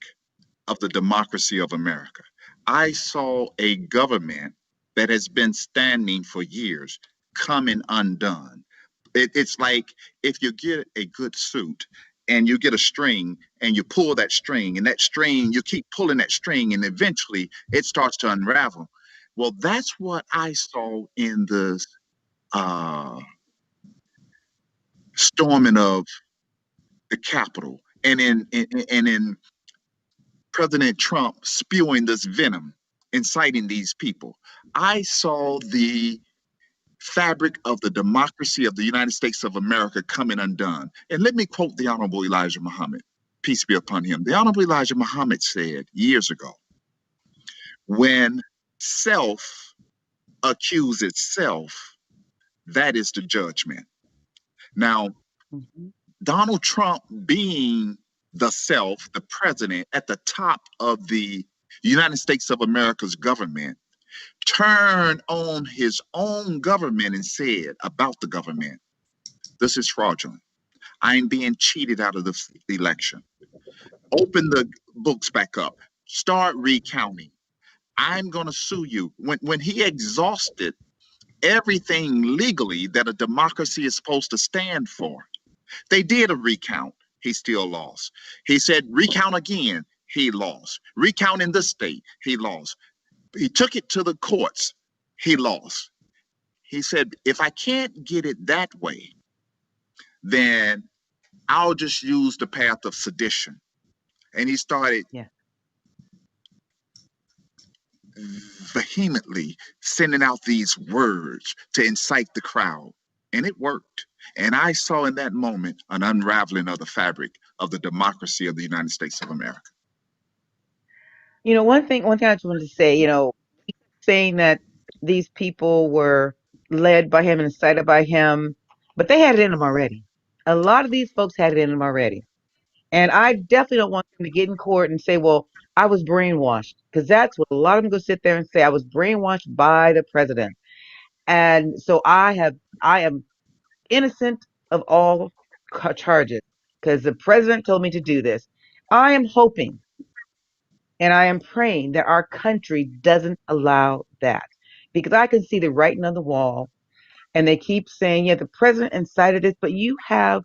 of the democracy of America. I saw a government that has been standing for years coming undone. It's like if you get a good suit and you get a string and you pull that string, and that string, you keep pulling that string, and eventually it starts to unravel. Well, that's what I saw in this storming of the Capitol, and in President Trump spewing this venom, inciting these people. I saw the fabric of the democracy of the United States of America coming undone. And let me quote the Honorable Elijah Muhammad, peace be upon him. The Honorable Elijah Muhammad said years ago, when self accuses self, that is the judgment. Now, Donald Trump being the self, the president at the top of the United States of America's government, turned on his own government and said about the government, this is fraudulent. I'm being cheated out of the election. Open the books back up. Start recounting. I'm going to sue you. When he exhausted everything legally that a democracy is supposed to stand for, they did a recount. He still lost. He said, recount again. He lost. Recount in this state. He lost. He took it to the courts. He lost. He said, if I can't get it that way, then I'll just use the path of sedition. And he started vehemently sending out these words to incite the crowd. And it worked. And I saw in that moment an unraveling of the fabric of the democracy of the United States of America. One thing I just wanted to say, saying that these people were led by him and incited by him, but they had it in them already. A lot of these folks had it in them already. And I definitely don't want them to get in court and say, well, I was brainwashed, because that's what a lot of them go sit there and say. I was brainwashed by the president. And so I am innocent of all charges because the president told me to do this. I am hoping and I am praying that our country doesn't allow that, because I can see the writing on the wall, and they keep saying, yeah, the president incited this, but you have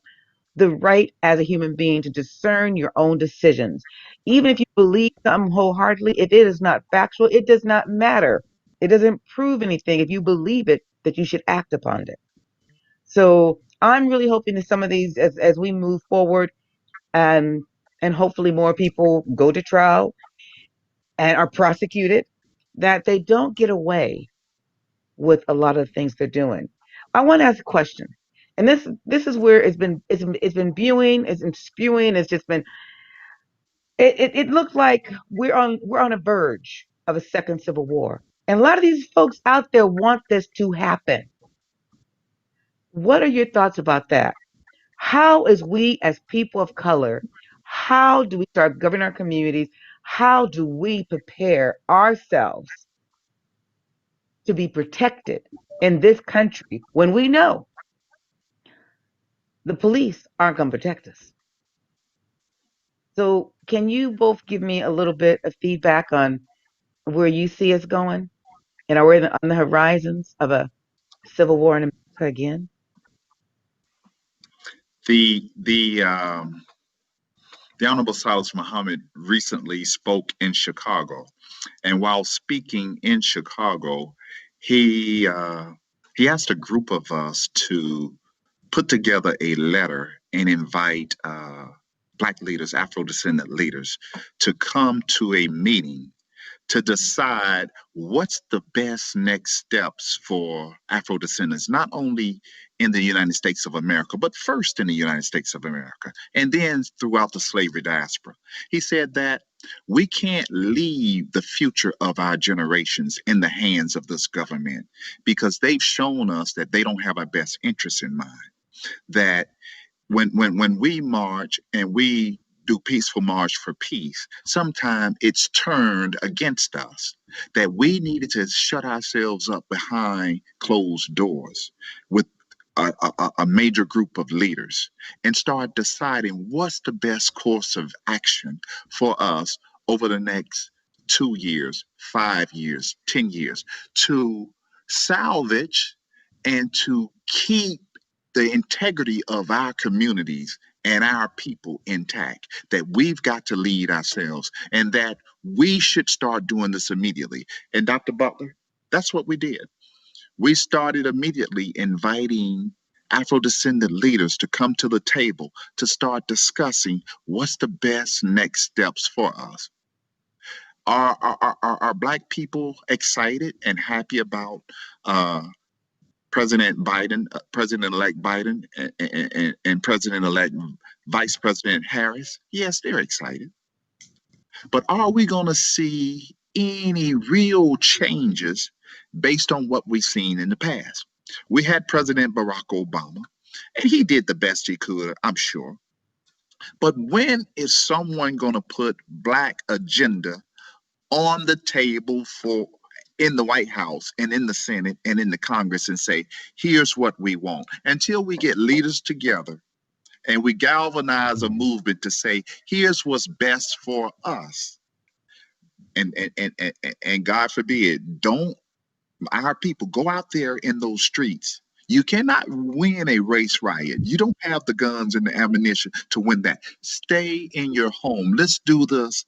the right as a human being to discern your own decisions. Even if you believe something wholeheartedly, if it is not factual, it does not matter. It doesn't prove anything. If you believe it, that you should act upon it. So I'm really hoping that some of these, as we move forward, and and hopefully more people go to trial and are prosecuted, that they don't get away with a lot of the things they're doing. I want to ask a question, and this is where it's been viewing, it's been spewing, it's just been it looks like we're on a verge of a second civil war, and a lot of these folks out there want this to happen. What are your thoughts about that? How, as we as people of color, how do we start governing our communities? How do we prepare ourselves to be protected in this country when we know the police aren't going to protect us? So, can you both give me a little bit of feedback on where you see us going? And are we on the horizons of a civil war in America again? The Honorable Silas Muhammad recently spoke in Chicago, and while speaking in Chicago, he he asked a group of us to put together a letter and invite Black leaders, Afro descendant leaders, to come to a meeting to decide what's the best next steps for Afro descendants, not only in the United States of America, but first in the United States of America, and then throughout the slavery diaspora. He said that we can't leave the future of our generations in the hands of this government, because they've shown us that they don't have our best interests in mind. That when we march and we do peaceful march for peace, sometimes it's turned against us, that we needed to shut ourselves up behind closed doors with a major group of leaders and start deciding what's the best course of action for us over the next 2 years, 5 years, 10 years, to salvage and to keep the integrity of our communities and our people intact. That we've got to lead ourselves, and that we should start doing this immediately. And Dr. Butler, that's what we did. We started immediately inviting Afro-descendant leaders to come to the table to start discussing what's the best next steps for us. Are Black people excited and happy about President Biden, President-elect Biden, and President-elect Vice President Harris? Yes, they're excited. But are we going to see any real changes based on what we've seen in the past? We had President Barack Obama, and he did the best he could, I'm sure. But when is someone going to put Black agenda on the table for in the White House and in the Senate and in the Congress and say, here's what we want? Until we get leaders together and we galvanize a movement to say, here's what's best for us. And God forbid, don't our people go out there in those streets. You cannot win a race riot. You don't have the guns and the ammunition to win that. Stay in your home. Let's do this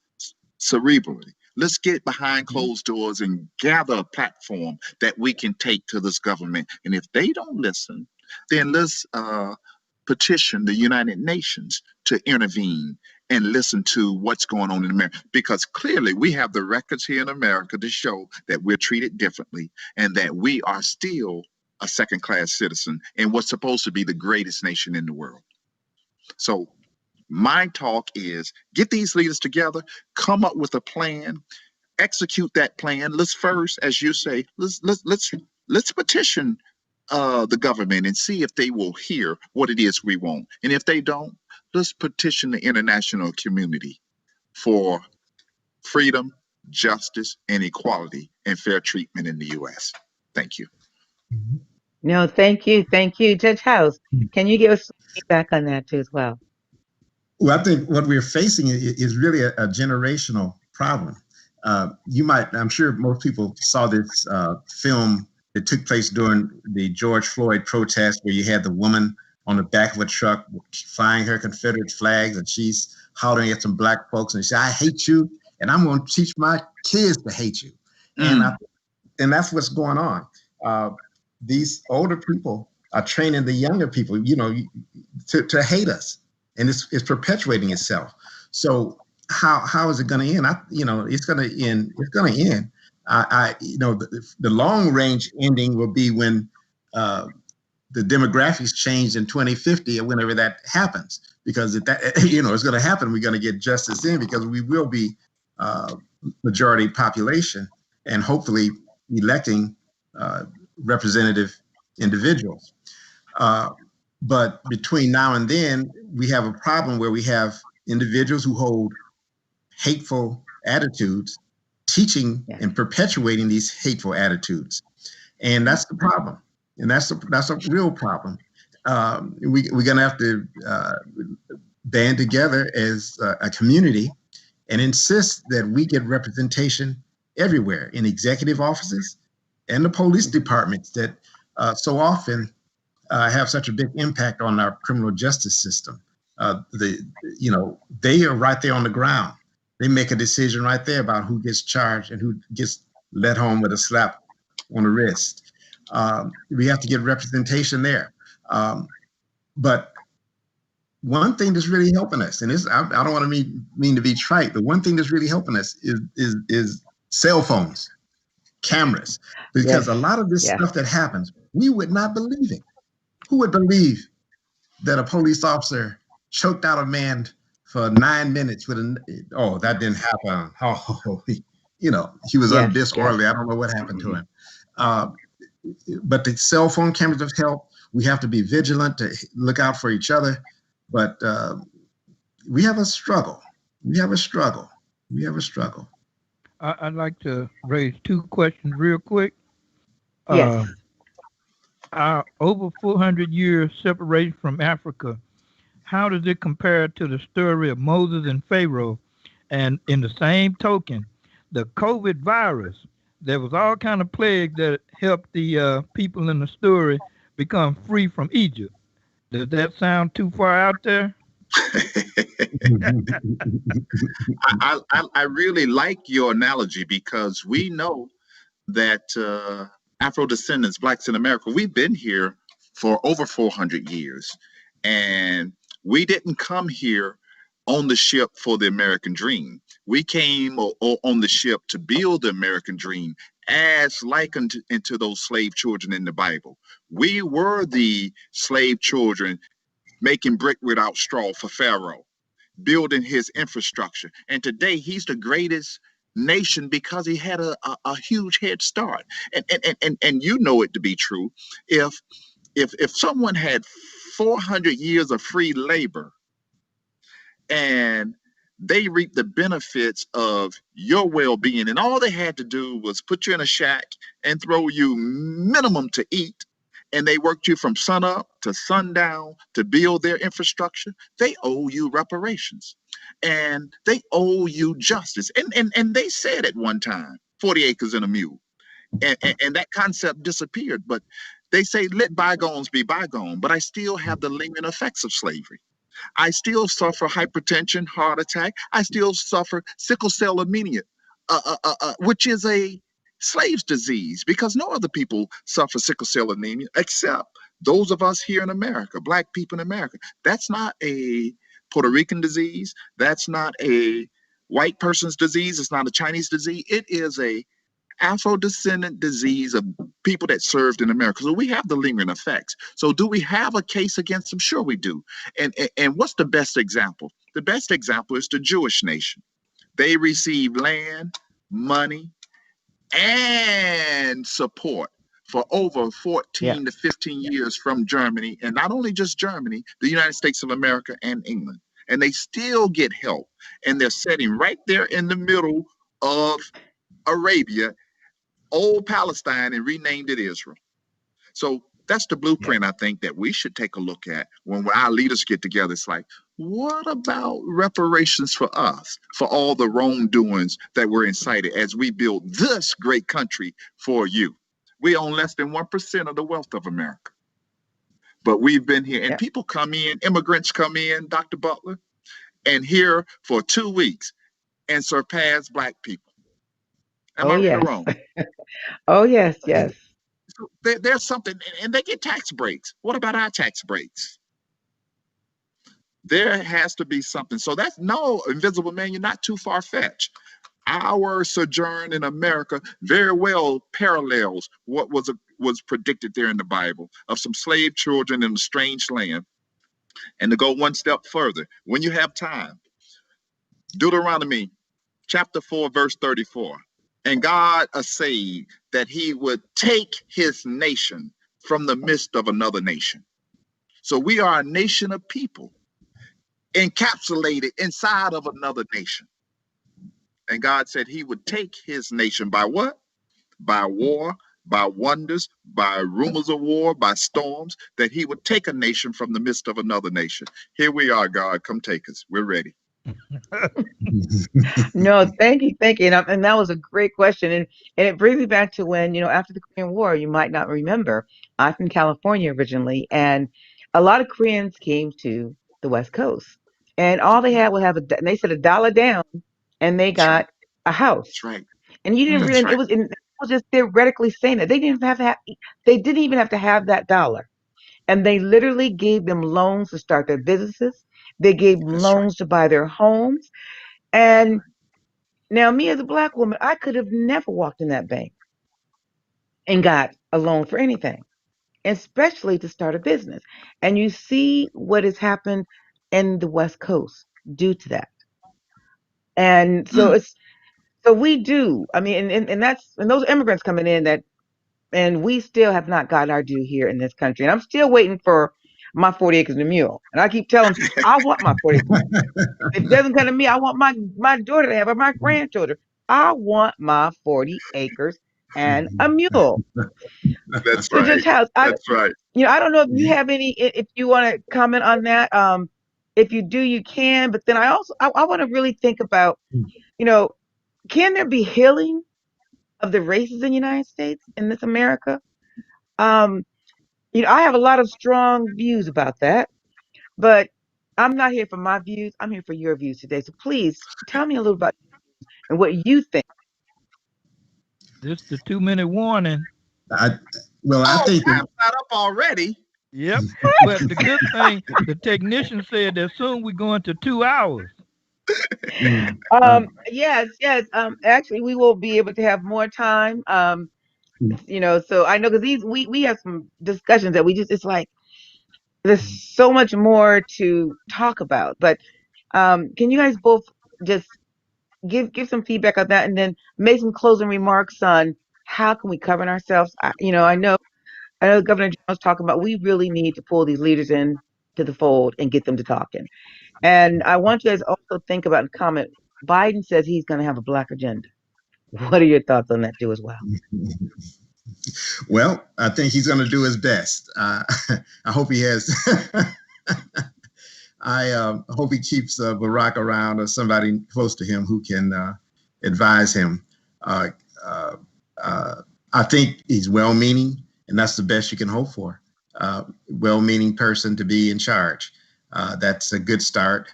cerebrally. Let's get behind closed doors and gather a platform that we can take to this government. And if they don't listen, then let's petition the United Nations to intervene and listen to what's going on in America. Because clearly we have the records here in America to show that we're treated differently and that we are still a second-class citizen in what's supposed to be the greatest nation in the world. So my talk is get these leaders together, come up with a plan, execute that plan. Let's first, as you say, let's petition the government and see if they will hear what it is we want. And if they don't, let's petition the international community for freedom, justice, and equality and fair treatment in the U.S. Thank you. No, thank you. Thank you. Judge House, can you give us some feedback on that too as well? Well, I think what we're facing is really a generational problem. I'm sure most people saw this film that took place during the George Floyd protest, where you had the woman on the back of a truck flying her Confederate flags, and she's hollering at some black folks, and she said, "I hate you, and I'm going to teach my kids to hate you." And that's what's going on. These older people are training the younger people, to hate us, and it's perpetuating itself. So how is it going to end? It's going to end. It's going to end. The long range ending will be when the demographics change in 2050 or whenever that happens, because it's going to happen. We're going to get justice then, because we will be majority population and hopefully electing representative individuals. But between now and then, we have a problem where we have individuals who hold hateful attitudes, teaching and perpetuating these hateful attitudes. And that's the problem. And that's a real problem. We're going to have to band together as a community and insist that we get representation everywhere, in executive offices and the police departments that so often have such a big impact on our criminal justice system. They are right there on the ground. They make a decision right there about who gets charged and who gets let home with a slap on the wrist. We have to get representation there. But one thing that's really helping us, and I don't want to mean to be trite, but one thing that's really helping us is cell phones, cameras, because a lot of this stuff that happens, we would not believe it. Who would believe that a police officer choked out a man for 9 minutes with that didn't happen. He was disorderly. I don't know what happened to him. But the cell phone cameras have helped. We have to be vigilant to look out for each other. But we have a struggle. I'd like to raise two questions real quick. Yes. Our over 400 years separation from Africa, how does it compare to the story of Moses and Pharaoh? And in the same token, the COVID virus, there was all kind of plague that helped the people in the story become free from Egypt. Does that sound too far out there? I really like your analogy, because we know that Afro descendants, blacks in America, we've been here for over 400 years, and we didn't come here on the ship for the American dream. We came on the ship to build the American dream, as likened into those slave children in the Bible. We were the slave children making brick without straw for Pharaoh, building his infrastructure. And today he's the greatest nation because he had a huge head start. And you know it to be true. If someone had 400 years of free labor and they reap the benefits of your well-being, and all they had to do was put you in a shack and throw you minimum to eat, and they worked you from sunup to sundown to build their infrastructure, they owe you reparations, and they owe you justice. And they said at one time, 40 acres and a mule, and that concept disappeared. But they say, let bygones be bygone, but I still have the lingering effects of slavery. I still suffer hypertension, heart attack. I still suffer sickle cell anemia, which is a slave's disease, because no other people suffer sickle cell anemia except those of us here in America, black people in America. That's not a Puerto Rican disease. That's not a white person's disease. It's not a Chinese disease. It is a Afro-descendant disease of people that served in America. So we have the lingering effects. So do we have a case against them? Sure we do. And what's the best example? The best example is the Jewish nation. They received land, money, and support for over 14 to 15 years from Germany, and not only just Germany, the United States of America and England. And they still get help. And they're sitting right there in the middle of Arabia, old Palestine, and renamed it Israel. So that's the blueprint I think that we should take a look at when our leaders get together. It's like, what about reparations for us, for all the wrongdoings that were incited as we build this great country for you? We own less than 1% of the wealth of America. But we've been here, and people come in, immigrants come in, Dr. Butler, and here for 2 weeks and surpass Black people. Am I right or wrong? Oh, yes, yes. So there's something, and they get tax breaks. What about our tax breaks? There has to be something. So that's no, Invisible Man, you're not too far-fetched. Our sojourn in America very well parallels what was predicted there in the Bible of some slave children in a strange land. And to go one step further, when you have time, Deuteronomy chapter 4, verse 34. And God essayed that he would take his nation from the midst of another nation. So we are a nation of people encapsulated inside of another nation. And God said he would take his nation by what? By war, by wonders, by rumors of war, by storms, that he would take a nation from the midst of another nation. Here we are, God, come take us. We're ready. No, thank you, and that was a great question, and it brings me back to when after the Korean War, you might not remember, I'm from California originally, and a lot of Koreans came to the West Coast, and all they had was and they said $1 down, and they got a house. That's right. And you didn't really, it was just theoretically saying that they didn't even have to have that dollar, and they literally gave them loans to start their businesses. They gave them loans to buy their homes. And now me as a Black woman, I could have never walked in that bank and got a loan for anything, especially to start a business. And you see what has happened in the West Coast due to that. And so we do. I mean, and those immigrants coming in and we still have not gotten our due here in this country. And I'm still waiting for my 40 acres and a mule. And I keep telling people, I want my 40 acres. If it doesn't come to me, I want my daughter to have, or my grandchildren. I want my 40 acres and a mule. That's right. That's right. I don't know if you have if you want to comment on that. If you do, you can. But then I want to really think about, can there be healing of the races in the United States, in this America? I have a lot of strong views about that, but I'm not here for my views. I'm here for your views today. So please tell me a little about and what you think. This is the 2-minute warning. I think time's not up already. Yep. But the good thing, the technician said that soon we're going to 2 hours. Yes. Actually, we will be able to have more time. So I know because we have some discussions that it's like there's so much more to talk about. But can you guys both just give some feedback on that, and then make some closing remarks on how can we govern ourselves? I know Governor Jones talking about we really need to pull these leaders in to the fold and get them to talking. And I want you guys also think about and comment. Biden says he's going to have a Black agenda. What are your thoughts on that too as well? Well, I think he's going to do his best. I hope he has. I hope he keeps Barack around or somebody close to him who can advise him. I think he's well-meaning, and that's the best you can hope for. Well-meaning person to be in charge. That's a good start.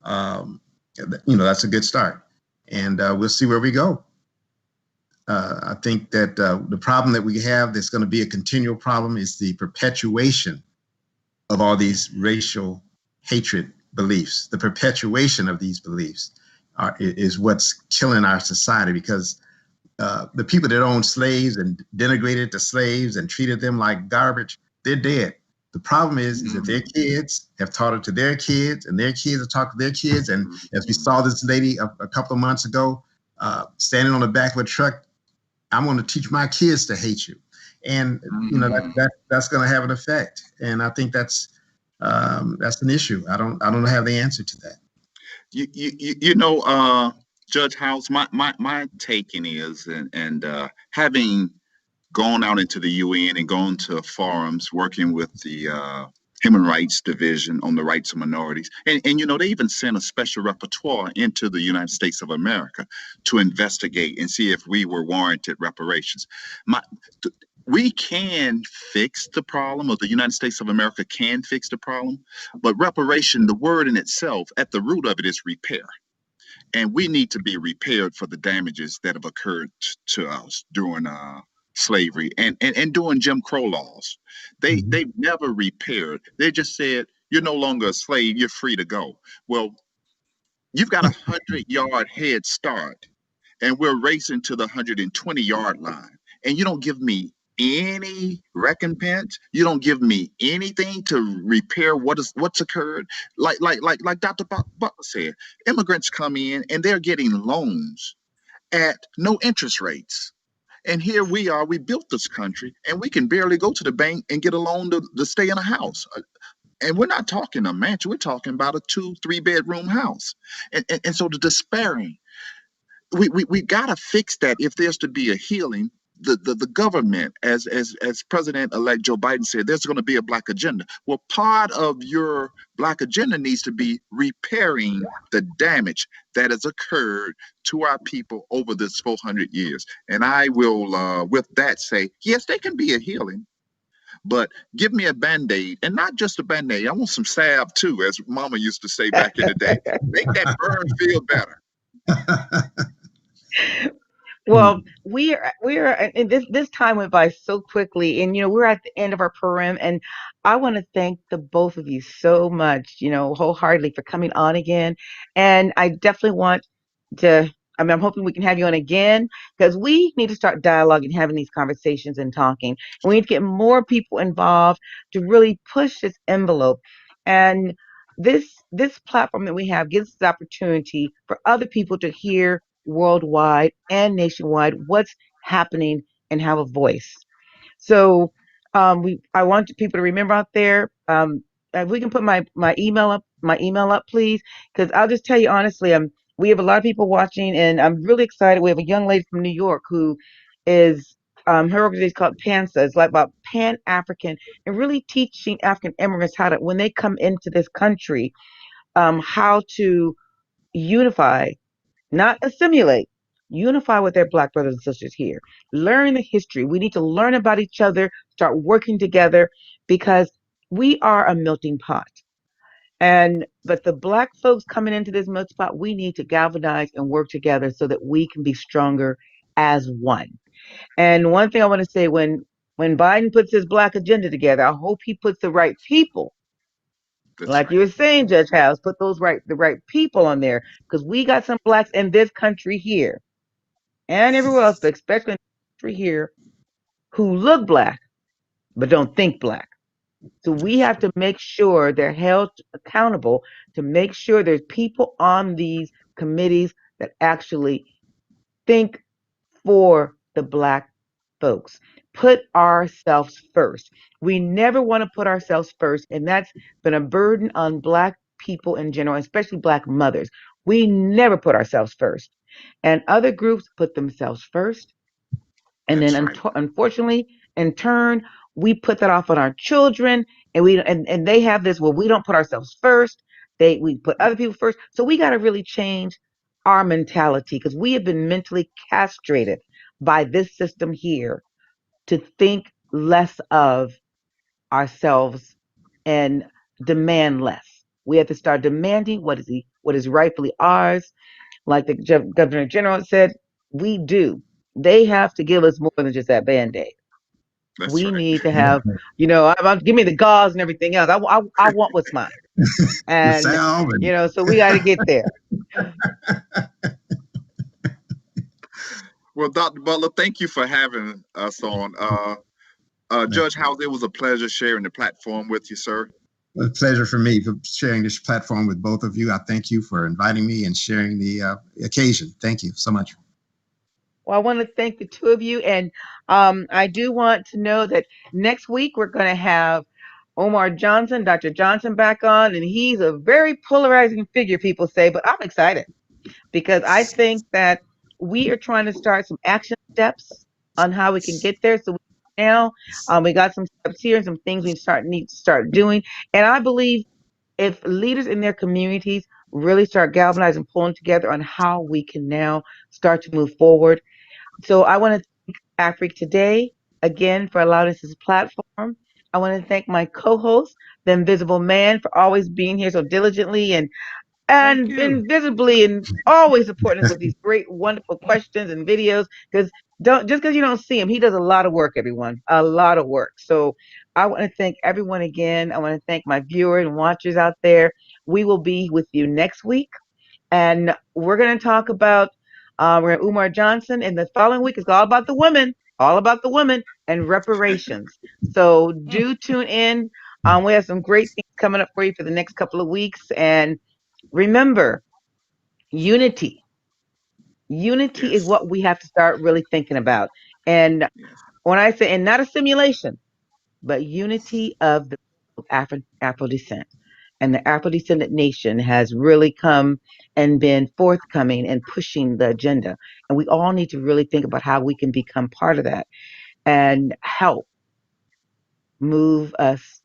That's a good start. And we'll see where we go. I think that the problem that we have that's going to be a continual problem is the perpetuation of all these racial hatred beliefs. The perpetuation of these beliefs is what's killing our society, because the people that owned slaves and denigrated the slaves and treated them like garbage, they're dead. The problem is that their kids have taught it to their kids, and their kids have taught to their kids. And as we saw this lady a couple of months ago, standing on the back of a truck, I'm going to teach my kids to hate you. and that's going to have an effect. And I think that's an issue. I don't have the answer to that. Judge House, my taking is, and having gone out into the UN and gone to forums working with the Human Rights Division on the rights of minorities, and they even sent a special rapporteur into the United States of America to investigate and see if we were warranted reparations. We can fix the problem, or the United States of America can fix the problem, but reparation, the word in itself, at the root of it is repair. And we need to be repaired for the damages that have occurred to us during slavery and during Jim Crow laws. They've never repaired. They just said, you're no longer a slave, you're free to go. Well, you've got 100-yard head start, and we're racing to the 120-yard line, and you don't give me any recompense. You don't give me anything to repair what's occurred. Like Dr. Butler said, immigrants come in and they're getting loans at no interest rates. And here we are, we built this country and we can barely go to the bank and get a loan to stay in a house. And we're not talking a mansion, we're talking about a 2-3 bedroom house. And so the despairing, we gotta fix that if there's to be a healing. The government, as President-elect Joe Biden said, there's going to be a Black agenda. Well, part of your Black agenda needs to be repairing the damage that has occurred to our people over this 400 years. And I will, with that, say, yes, there can be a healing, but give me a Band-Aid, and not just a Band-Aid. I want some salve too, as Mama used to say back in the day. Make that burn feel better. Well, we are, and this time went by so quickly, and we're at the end of our program, and I want to thank the both of you so much, wholeheartedly for coming on again, and I definitely want to. I'm hoping we can have you on again, because we need to start dialoguing, having these conversations and talking, and we need to get more people involved to really push this envelope, and this platform that we have gives us the opportunity for other people to hear worldwide and nationwide what's happening and have a voice. So I want people to remember out there. If we can put my email up, please, because I'll just tell you honestly, we have a lot of people watching, and I'm really excited. We have a young lady from New York who is her organization is called PANSA. It's like about Pan-African and really teaching African immigrants how to, when they come into this country, how to unify, not assimilate, unify with their Black brothers and sisters here. Learn the history. We need to learn about each other, start working together, because we are a melting pot. But the Black folks coming into this melting pot, we need to galvanize and work together so that we can be stronger as one. And one thing I want to say, when Biden puts his Black agenda together, I hope he puts the right people. That's like right. You were saying, Judge House, put the right people on there, because we got some Blacks in this country here and everywhere else, but especially in this country here, who look Black but don't think Black. So we have to make sure they're held accountable, to make sure there's people on these committees that actually think for the Black folks. Put ourselves first. We never want to put ourselves first, and that's been a burden on Black people in general, especially Black mothers. We never put ourselves first, and other groups put themselves first, and that's then right. Unfortunately, in turn, we put that off on our children, and they have this. Well, we don't put ourselves first. We put other people first. So we got to really change our mentality, because we have been mentally castrated by this system here to think less of ourselves and demand less. We have to start demanding what is rightfully ours. Like the Governor General said, we do. They have to give us more than just that Band-Aid. We right. need to have, give me the gauze and everything else. I want what's mine. And, so we got to get there. Well, Dr. Butler, thank you for having us on. Judge House, it was a pleasure sharing the platform with you, sir. A pleasure for me for sharing this platform with both of you. I thank you for inviting me and sharing the occasion. Thank you so much. Well, I want to thank the two of you, and I do want to know that next week we're going to have Omar Johnson, Dr. Johnson, back on, and he's a very polarizing figure, people say, but I'm excited because I think that we are trying to start some action steps on how we can get there. So now we got some steps here and some things need to start doing, and I believe if leaders in their communities really start galvanizing, pulling together on how we can now start to move forward. So I want to thank Afrique Today again for allowing us this platform. I want to thank my co-host, the Invisible Man, for always being here so diligently Thank and you. invisibly and always supporting us with these great, wonderful questions and videos. Because don't just because you don't see him, he does a lot of work. Everyone, a lot of work. So I want to thank everyone again. I want to thank my viewers and watchers out there. We will be with you next week, and we're going to talk about we're at Umar Johnson, and the following week is all about the women and reparations. So do tune in. We have some great things coming up for you for the next couple of weeks, and remember, unity. Unity is Yes. what we have to start really thinking about. And Yes. when I say, and not a simulation, but unity of the Afro descent. And the Afro descendant nation has really come and been forthcoming and pushing the agenda. And we all need to really think about how we can become part of that and help move us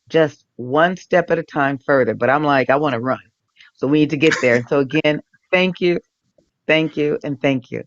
just one step at a time further. But I'm like, I want to run. So we need to get there. And so again, thank you, and thank you.